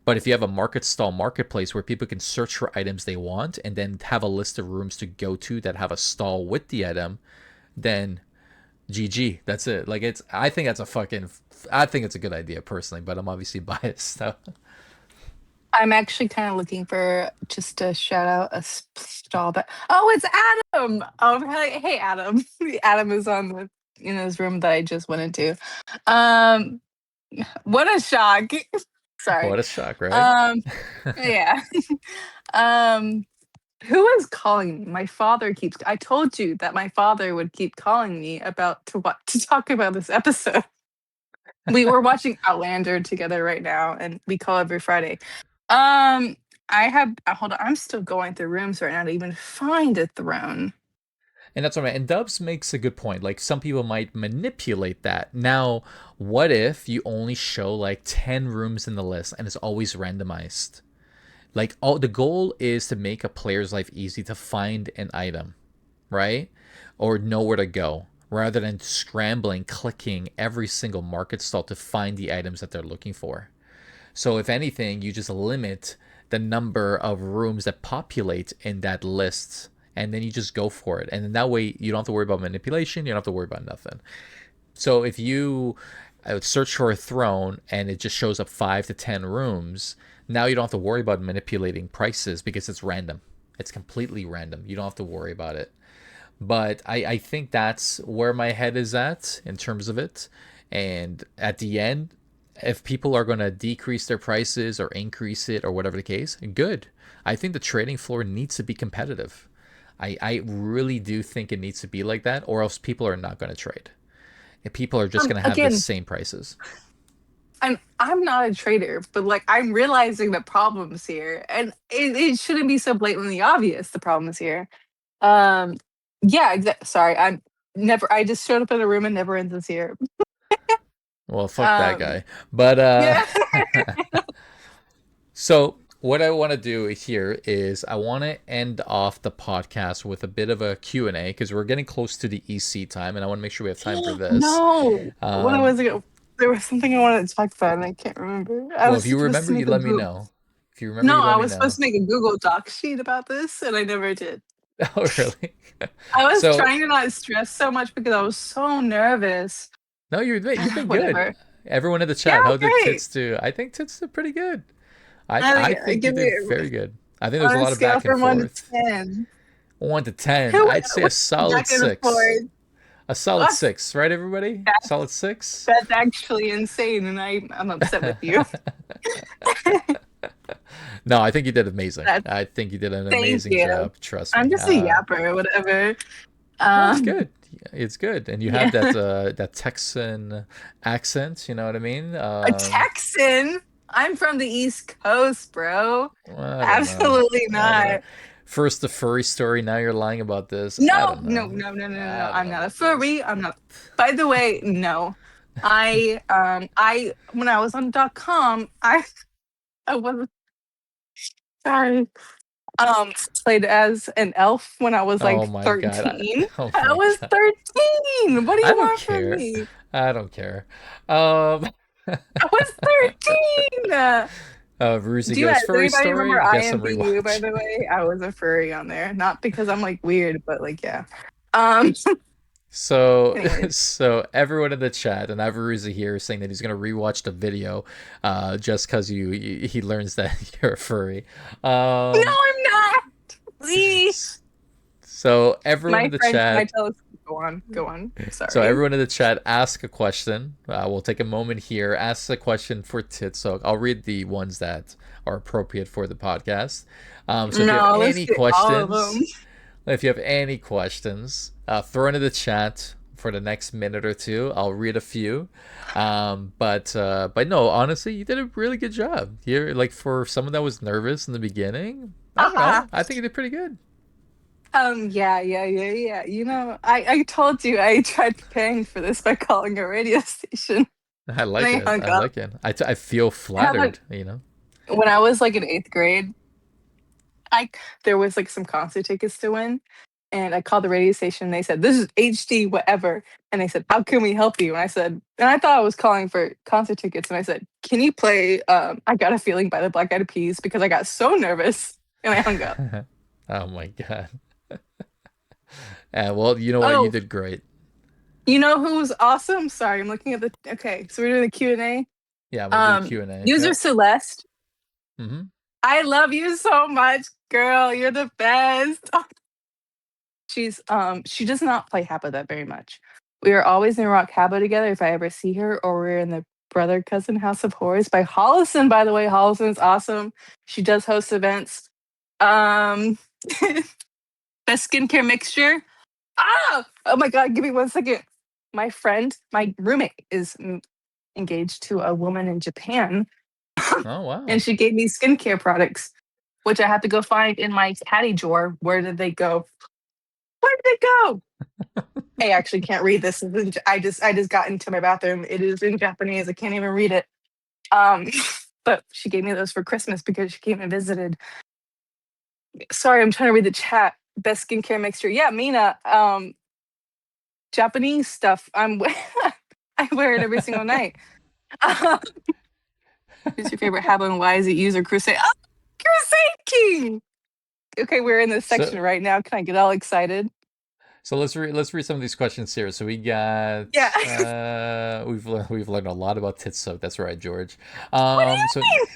But if you have a market stall marketplace where people can search for items they want and then have a list of rooms to go to that have a stall with the item, then GG. That's it. Like it's. I think that's a fucking. I think it's a good idea personally, but I'm obviously biased. So. I'm actually kind of looking for just to shout out a stall that. Oh, it's Adam. Oh, hey, Adam. Adam is on the in his room that I just went into. Um, what a shock. Sorry. What a shock, right? Um, yeah. um, who is calling me? My father keeps. I told you that my father would keep calling me about to what to talk about this episode. We were watching Outlander together right now, and we call every Friday. Um, I have hold on. I'm still going through rooms right now to even find a throne. And that's what I mean. And Dubs makes a good point. Like some people might manipulate that. Now, what if you only show like 10 rooms in the list and it's always randomized? Like all the goal is to make a player's life easy to find an item, right? Or know where to go rather than scrambling, clicking every single market stall to find the items that they're looking for. So if anything, you just limit the number of rooms that populate in that list, and then you just go for it. And then that way you don't have to worry about manipulation, you don't have to worry about nothing. So if you search for a throne and it just shows up 5 to 10 rooms, now you don't have to worry about manipulating prices because it's random. It's completely random. You don't have to worry about it. But I think that's where my head is at in terms of it. And at the end, if people are going to decrease their prices or increase it or whatever the case, good. I think the trading floor needs to be competitive. I really do think it needs to be like that, or else people are not going to trade. If people are just going to have the Again, same prices. I'm not a trader, but like I'm realizing the problems here, and it shouldn't be so blatantly obvious. The problems here. Um, yeah. Sorry, I'm never. I just showed up in a room and never ends this here. Well, fuck that Um, guy. But yeah. so what I want to do here is I want to end off the podcast with a bit of a Q&A because we're getting close to the EC time and I want to make sure we have time for this. No. What Um, was it? There was something I wanted to talk about, and I can't remember. I well, was if you supposed to remember, you make a let me Google. know. If you remember, No, you I let me was supposed know. to make a Google Doc sheet about this, and I never did. Oh, really? I was So, trying to not stress so much because I was so nervous. no, you've been good. Whatever. Everyone in the Yeah, chat, how did great. Tits do? I think Tits did pretty good. I I think you give did it very good. I think there's on a a lot of scale back and from 1 to forth. 10. 1 to 10, Who I'd say a went solid back and 6. forth? A solid What's 6, right, everybody? that? Solid 6. That's actually insane, and I'm upset with you. No, I think you did amazing. That's I think you did an thank amazing you. job. Trust I'm me. just a yapper or whatever. No, it's Um, good. It's good, and you have yeah, that Texan accent. You know what I mean? a Texan. I'm from the East Coast, bro. I don't know. Absolutely I don't know. not. First the furry story. Now you're lying about this. I No, don't no, know. no, no, no, no, no. I don't I'm know not a about this. furry. I'm not. By the way, no. I when I was on .com, I was sorry. Played as an elf when I was Oh like my god. 13. Oh I my was god. 13. What do I you don't want from care. me? I don't care. Um. I was 13. Ruzi Do you goes does furry anybody story. remember Guess I'm IMVU, by rewatching. the way? I was a furry on there. Not because I'm like weird, but like yeah. Um So, Anyways, so everyone in the chat, and Avaruza here is saying that he's gonna rewatch the video, just because he learns that you're a furry. no, Um, I'm not. Please. s- so everyone My in the friend, can I chat, tell us? Go on. Go on. so Sorry. everyone in the chat, ask a question. We'll take a moment here. Ask a question for Titsoak. I'll read the ones that are appropriate for the podcast. So if you have No, let's any get all of them. questions, if you have any questions, throw into the chat for the next minute or two. I'll read a few. But no, honestly, you did a really good job. You're like, for someone that was nervous in the beginning, I don't know. I think you did pretty good. Yeah. I told you I tried preparing for this by calling a radio station I and like I it. hung I up. like it. I feel I had flattered. like when I was like in eighth grade, I there was like some concert tickets to win, and I called the radio station. And they said this is HD whatever, and they said how can we help you? And I said, and I thought I was calling for concert tickets, and I said, can you play I Got a Feeling by the Black Eyed Peas because I got so nervous and I hung up. Oh my god. Well, you know what? You Oh, did great. you know who was awesome? Sorry, I'm looking at the. Okay, so we're doing the Q&A. Yeah, we'll do the Q&A. User Yep. Celeste, Mm-hmm. I love you so much, girl. You're the best. She does not play Habbo that very much. We are always in Rock Habbo together if I ever see her, or we're in the Brother Cousin House of Horrors by Hollison, by the way. Hollison's awesome. She does host events. Um Best skincare mixture. Oh my god, give me 1 second. My friend, my roommate is engaged to a woman in Japan, Oh and wow. she gave me skincare products, which I had to go find in my caddy drawer. Where did they go? Where did they go? I actually can't read this. I just got into my bathroom. It is in Japanese. I can't even read it. Um, but she gave me those for Christmas because she came and visited. Sorry, I'm trying to read the chat. Best skincare mixture. Yeah, Mina. Japanese stuff. I wear it every single night. Who's your favorite Habbo and why is it user Crusade? Oh, Crusade King. Okay, we're in this section So right now. Can I get all excited? So let's read some of these questions here. So we Yeah. got we've learned a lot about Titsoak. That's right, George. What do So you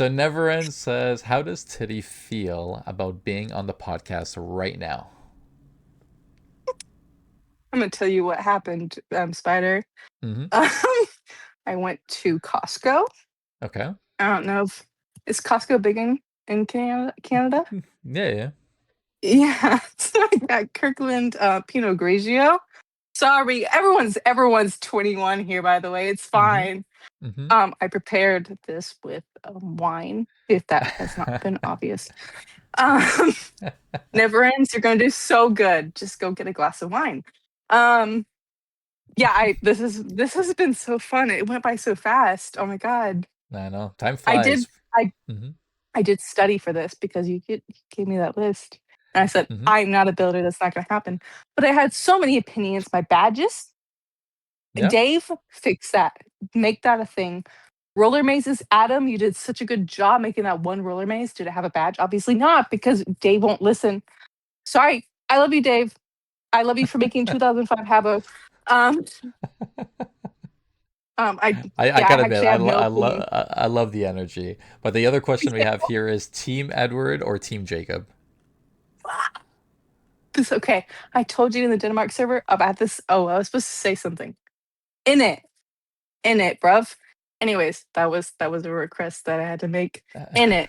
mean? Neverend says, how does Titty feel about being on the podcast right now? I'm gonna tell you what happened, Spider. Mm-hmm. Um, I went to Costco. Okay. I don't know if is Costco big in Canada? Yeah, yeah. Yeah. So I got Kirkland Pinot Grigio. Sorry, everyone's 21 here, by the way. It's Mm-hmm. fine. Mm-hmm. I prepared this with wine, if that has not been obvious. Um, never ends. You're gonna do so good. Just go get a glass of wine. Um, yeah, I this has been so fun. It went by so fast. Oh my god. I know. Time I did flies. I Mm-hmm. I did study for this because you gave me that list. And I said, Mm-hmm. I'm not a builder, that's not gonna happen. But I had so many opinions. My badges, Yeah. Dave, fix that. Make that a thing. Roller mazes, Adam, you did such a good job making that one roller maze. Did it have a badge? Obviously not, because Dave won't listen. Sorry. I love you, Dave. I love you for making 2005 Habbo. Um, I I yeah, I gotta admit, actually have no opinion. I love the energy. But the other question we have here is Team Edward or Team Jacob? This okay. I told you in the Denmark server about this. Oh, I was supposed to say something. In it. In it, bruv. Anyways, that was a request that I had to make. In it.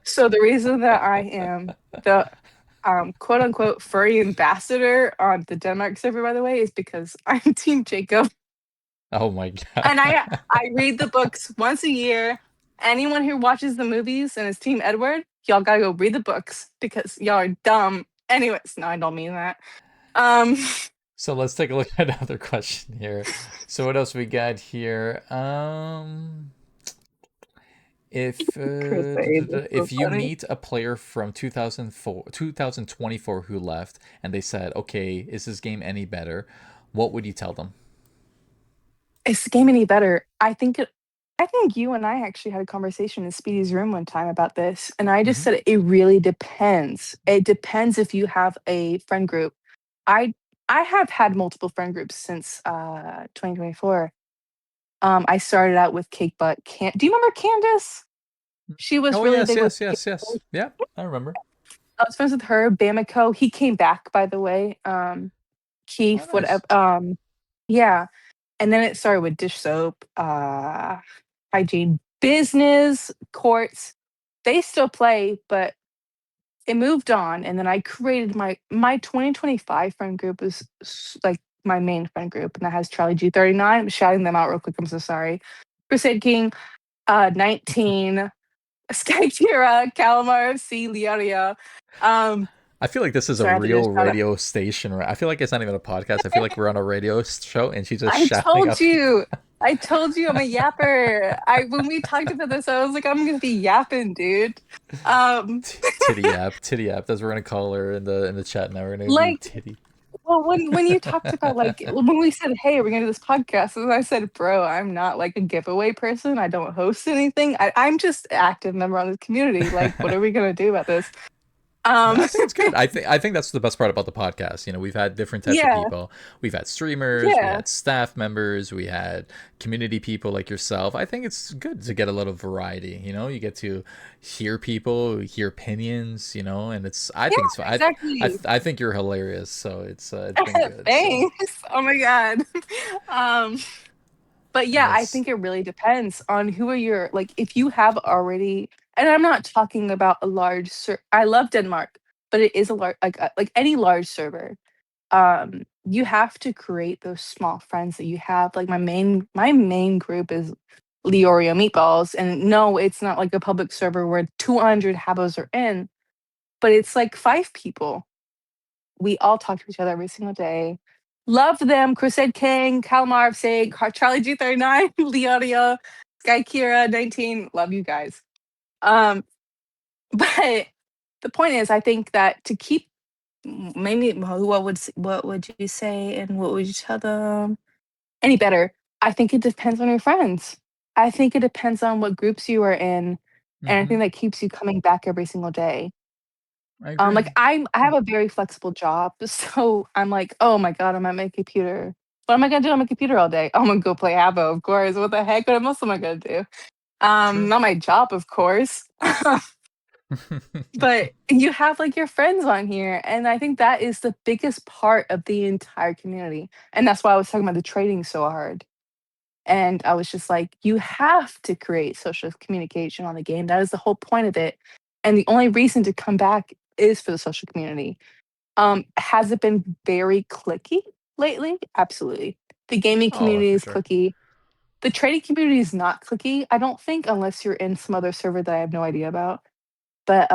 So the reason that I am the quote unquote furry ambassador on the Denmark server, by the way, is because I'm Team Jacob. Oh my god. And I read the books once a year. Anyone who watches the movies and is Team Edward, y'all gotta go read the books because y'all are dumb. Anyways, no, I don't mean that. Um, So let's take a look at another question here. So what else we got here? Crusade, that's so If you funny. meet a player from 2024 who left and they said, "Okay, is this game any better?" What would you tell them? Is the game any better? I think you and I actually had a conversation in Speedy's room one time about this, and I just Mm-hmm. said it really depends. It depends if you have a friend group. I I have had multiple friend groups since 2024. I started out with Cake Butt. Do you remember Candace? She was Oh really yes, big with yes, Cake yes, Butt. yes. Yeah, I remember. I was friends with her, Bamako. He came back, by the way. Oh, Keith, whatever. nice. Yeah. And then it started with dish soap, hygiene, business, courts. They still play, but it moved on. And then I created my 2025 friend group is like my main friend group, and that has Charlie G39. I'm shouting them out real quick. I'm so sorry. Crusade King, 19, Sky Kira, Calamar FC, Leonia. Um, I feel like this is a sorry, I have to do a real shout out. radio station. I feel like it's not even a podcast. I feel like we're on a radio show, and she's just I shouting told out people. you. I told you I'm a yapper. I when we talked about this, I was like, I'm gonna be yapping, dude. Um, Titty yap. That's what we're gonna call her in the chat now. We're gonna do like, titty. well, when you talked about like when we said, hey, we're gonna do this podcast, and I said, bro, I'm not like a giveaway person. I don't host anything. I'm just an active member on this community. Like, what are we gonna do about this? No, Um, I think it's good. I think that's the best part about the podcast. You know, we've had different types of yeah, people. We've had streamers, we yeah, had staff members, we had community people like yourself. I think it's good to get a little variety. You know, you get to hear people, hear opinions. You know, and it's I yeah, think it's fun. exactly. I think you're hilarious. So it's been good. So Thanks. Oh my god. Um, But yeah, I that's think it really depends on who are your like if you have already, and I'm not talking about a large I love Denmark, but it is a large like any large server. You have to create those small friends that you have. Like my main group is Leorio Meatballs, and no, it's not like a public server where 200 Habos are in, but it's like 5 people. We all talk to each other every single day. Love them. Crusade King, Calamar, Sig, Charlie G39, Leonia, Sky Kira, 19. Love you guys. Um, but the point is, I think that to keep maybe what would you say and what would you tell them any better? I think it depends on your friends. I think it depends on what groups you are in, and I think hmm that keeps you coming back every single day. I agree. Like I have a very flexible job, so I'm like, "Oh my god, I'm at my computer. What am I gonna do on my computer all day? Oh, I'm gonna go play Habbo, of course. What the heck? What else am I gonna do? True. Not my job, of course." But you have like your friends on here, and I think that is the biggest part of the entire community. And that's why I was talking about the trading so hard. And I was just like, you have to create social communication on the game. That is the whole point of it. And the only reason to come back is for the social community. Has it been very clicky lately? Absolutely. The gaming Oh, community for is sure. clicky. The trading community is not clicky, I don't think, unless you're in some other server that I have no idea about. But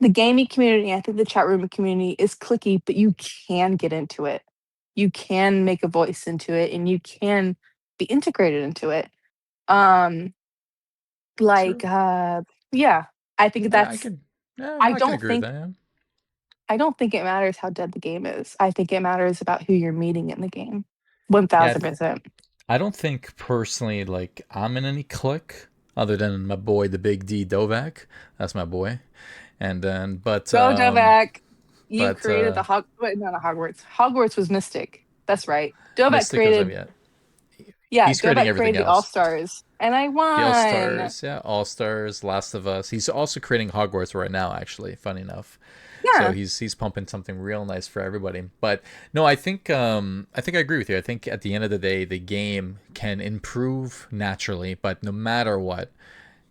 the gaming community, I think the chat room community is clicky, but you can get into it. You can make a voice into it, and you can be integrated into it. Um, True. like, yeah, I think I that's. can. Yeah, I I can don't agree with think that. Yeah. I don't think it matters how dead the game is. I think it matters about who you're meeting in the game. Yeah, 1000%. I don't think personally like I'm in any clique other than my boy the Big D Dovak. That's my boy. And then Go Dovak. You but created the wait, not a Hogwarts. Hogwarts was Mystic. That's right. Dovak Mystic is created, yeah. yeah, He's creating Dovak everything created the All else. Stars. And I The All won. Stars, yeah, All Stars, Last of Us. He's also creating Hogwarts right now, actually. Funny enough, so Yeah. he's pumping something real nice for everybody. But no, I think I agree with you. I think at the end of the day, the game can improve naturally, but no matter what,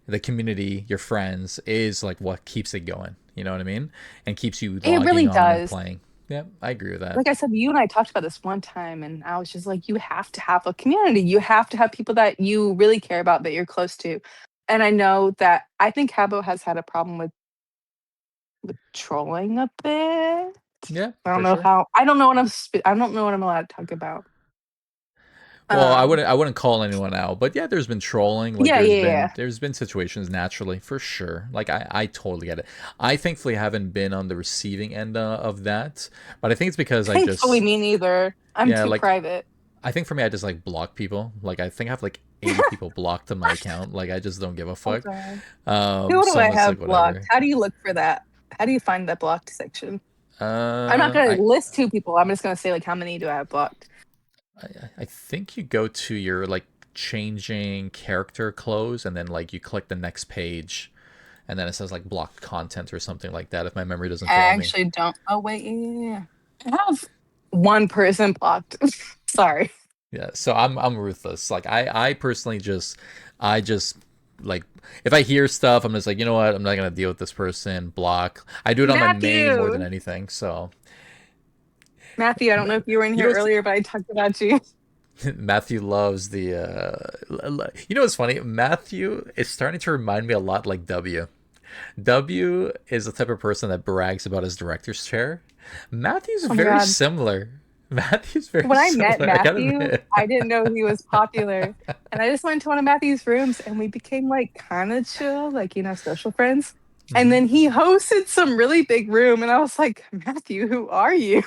the community, your friends, is like what keeps it going. You know what I mean? And keeps you It logging really on and does. playing. Yeah, I agree with that. Like I said, you and I talked about this one time, and I was just like, you have to have a community. You have to have people that you really care about, that you're close to. And I know that I think Habbo has had a problem with trolling a bit. Yeah, I don't for know sure. how. I don't know what I don't know what I'm allowed to talk about. Well, Um, I wouldn't call anyone out, but yeah, there's been trolling. Like yeah, yeah, yeah. there's been situations naturally for sure. Like I totally get it. I thankfully haven't been on the receiving end of that, but I think it's because I Thankfully, just me neither. I'm yeah too like private. I think for me I just like block people. Like I think I have like 80 people blocked on my account. Like I just don't give a Hold fuck. on. Who do So I I'm just have like blocked? whatever. How do you look for that? How do you find that blocked section? I'm not gonna I, list two people. I'm just gonna say like how many do I have blocked? I think you go to your like changing character clothes, and then like you click the next page, and then it says like blocked content or something like that. If my memory doesn't I fail me. actually don't. Oh wait, yeah. I have one person blocked. Sorry. Yeah, so I'm ruthless. Like I personally just like if I hear stuff, I'm just like, you know what, I'm not gonna deal with this person. Block. I do it on my main more than Matthew. anything. So Matthew, I don't know if you were in you here know what's earlier, but I talked about you. Matthew loves the you know what's funny? Matthew is starting to remind me a lot like W. W is the type of person that brags about his director's chair. Matthew's Oh my very God. similar. Matthew's very When I met similar. I gotta Matthew, admit. I didn't know he was popular. And I just went to one of Matthew's rooms and we became like kind of chill, like, social friends. And Hmm. then he hosted some really big room. And I was like, Matthew, who are you?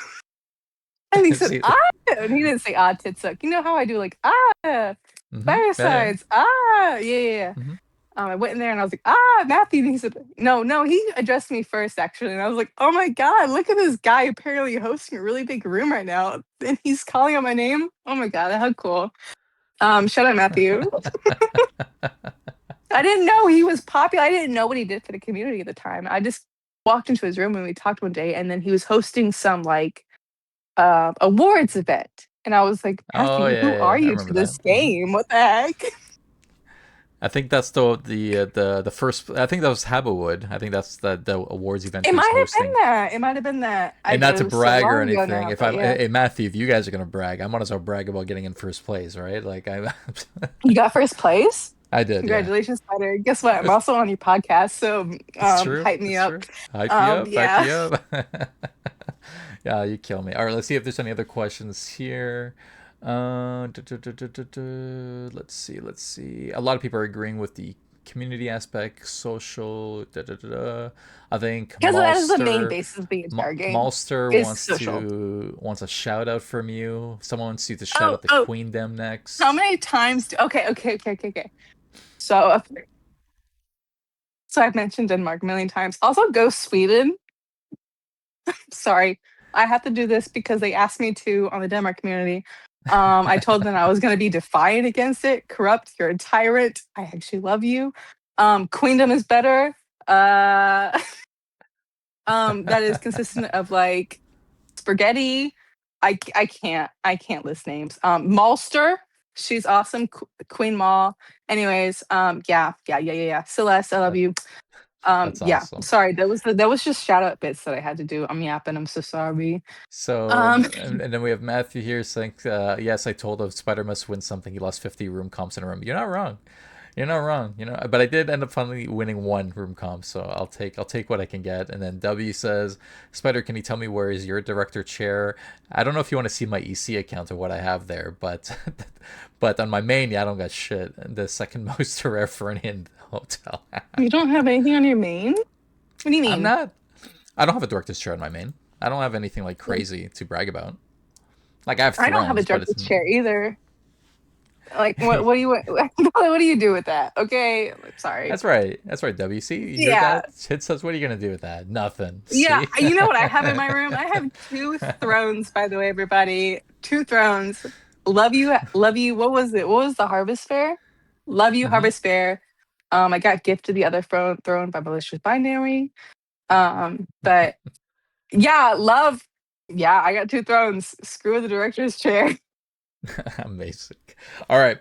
And he said, See, ah. And he didn't say, ah, Titsoak. You know how I do, like, ah, yeah. Spidercides. Ah, yeah, yeah, yeah. Hmm. I went in there and I was like, ah, Matthew. And he said, no, no, he addressed me first, actually. And I was like, oh my God, look at this guy apparently hosting a really big room right now. And he's calling out my name. Oh my God, how cool. Shout out Matthew. I didn't know he was popular. I didn't know what he did for the community at the time. I just walked into his room and we talked one day, and then he was hosting some like awards event. And I was like, Oh Matthew, who yeah, are yeah, I you remember to that. this game? What the heck? I think that's the first. I think that was Habbo. I think that's the awards event It he was might have been hosting. that. It might have been that. And not It to was so brag or long ago anything. now, If but I'm, yeah. hey Matthew, if you guys are gonna brag, I might as well brag about getting in first place, right? Like I, You got first place? I did, yeah. Congratulations, Spider. Guess what? I'm also on your podcast, so It's true. hype me It's up. true. Hype you up. Hype Yeah. you up. Yeah, you kill me. All right, let's see if there's any other questions here. Let's see. Let's see. A lot of people are agreeing with the community aspect, social. I think Because that is the main Malster, basis of the entire game. Malster Is wants social. wants a shout out from you. Someone wants you to shout Oh, out the oh, Queendom how next. many times okay, okay, okay, okay, okay. So so I've mentioned Denmark a million times. Also go Sweden. Sorry. I have to do this because they asked me to on the Denmark community. I told them I was gonna be defiant against it. Corrupt, you're a tyrant. I actually love you. Queendom is better. Uh that is consistent of like spaghetti. I can't list names. Malster, she's awesome. Queen Mall. Anyways, yeah. Celeste, I love That, you. that's Yeah. awesome. Sorry, that was just shout out bits that I had to do. I'm yapping. I'm so sorry. So, Um, and then we have Matthew here saying, yes, I told him Spider must win something. He lost 50 room comps in a room. You're not wrong. You're not wrong. But I did end up finally winning one room comp, so I'll take what I can get. And then W says, Spider, can you tell me where is your director chair? I don't know if you want to see my EC account or what I have there, but but on my main, yeah, I don't got shit. The second most rare for any in the hotel. you don't have anything on your main? What do you I'm mean? not. I don't have a director's chair on my main. I don't have anything like crazy to brag about. Like I have I don't have a thrones, but it's director's chair either. Like what do you what do you do with that? Okay, sorry. that's right. That's right. WC, you hear Yeah. that? Hit says, what are you gonna do with that? Nothing. Yeah, See? you know what I have in my room? I have two thrones, by the way, everybody. Two thrones. Love you, love you. What was it? What was the Harvest Fair? Love you, Hmm. Harvest Fair. I got gifted the other throne by Malicious Binary. But yeah, love. Yeah, I got two thrones. Screw the director's chair. Amazing. All right.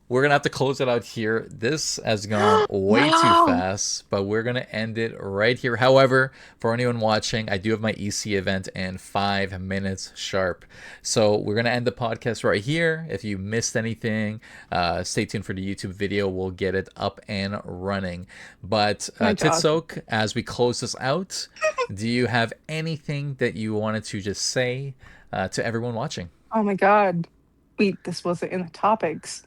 We're going to have to close it out here. This has gone way too No. fast, but we're going to end it right here. However, for anyone watching, I do have my EC event in 5 minutes sharp. So we're going to end the podcast right here. If you missed anything, stay tuned for the YouTube video. We'll get it up and running. But My dog. Titsoak, as we close this out, do you have anything that you wanted to just say to everyone watching? Oh my God. Wait, this wasn't in the topics.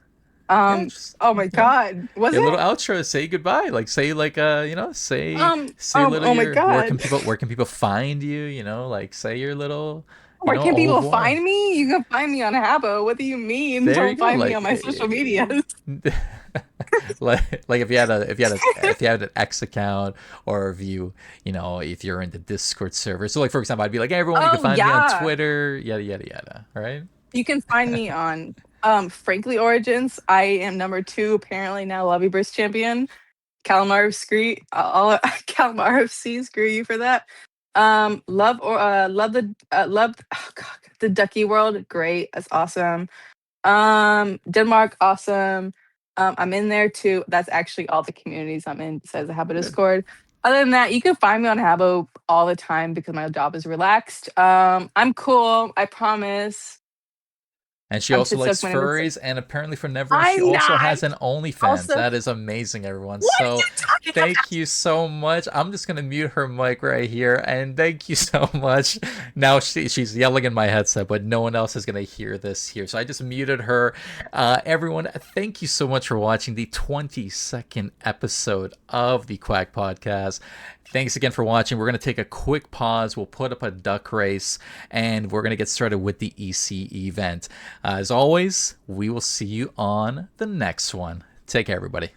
Yeah, Um, just oh my God. Was yeah, a little it? outro. Say goodbye. Like say like say a little Oh my your God. where can people find you? Like say your little you Where know, can au people revoir. find me? You can find me on Habbo. What do you mean? There you Don't go. find me Like, on my social medias. like if you had an X account, or if you're in the Discord server. So like for example, I'd be like, hey, everyone, you can Oh find me on yeah. Twitter, yada yada yada. All right. You can find me on Frankly Origins. I am number two apparently now Lobbyverse champion. Calamari screw Calamari FC, screw you for that. Love oh God, the Ducky World, great. That's awesome. Denmark, awesome. I'm in there too. That's actually all the communities I'm in besides the Habbo Good. Discord. Other than that, you can find me on Habbo all the time because my job is relaxed. I'm cool, I promise. And she I'm also Titsoak. likes My name is. furries, and apparently for Never, she I'm also not. has an OnlyFans. Also, That is amazing, everyone. what are So you talking thank about? you so much. I'm just gonna mute her mic right here, and thank you so much. Now she's yelling in my headset, but no one else is gonna hear this here. So I just muted her. Everyone, thank you so much for watching the 22nd episode of the Quack Podcast. Thanks again for watching. We're going to take a quick pause. We'll put up a duck race, and we're going to get started with the EC event. As always, we will see you on the next one. Take care, everybody.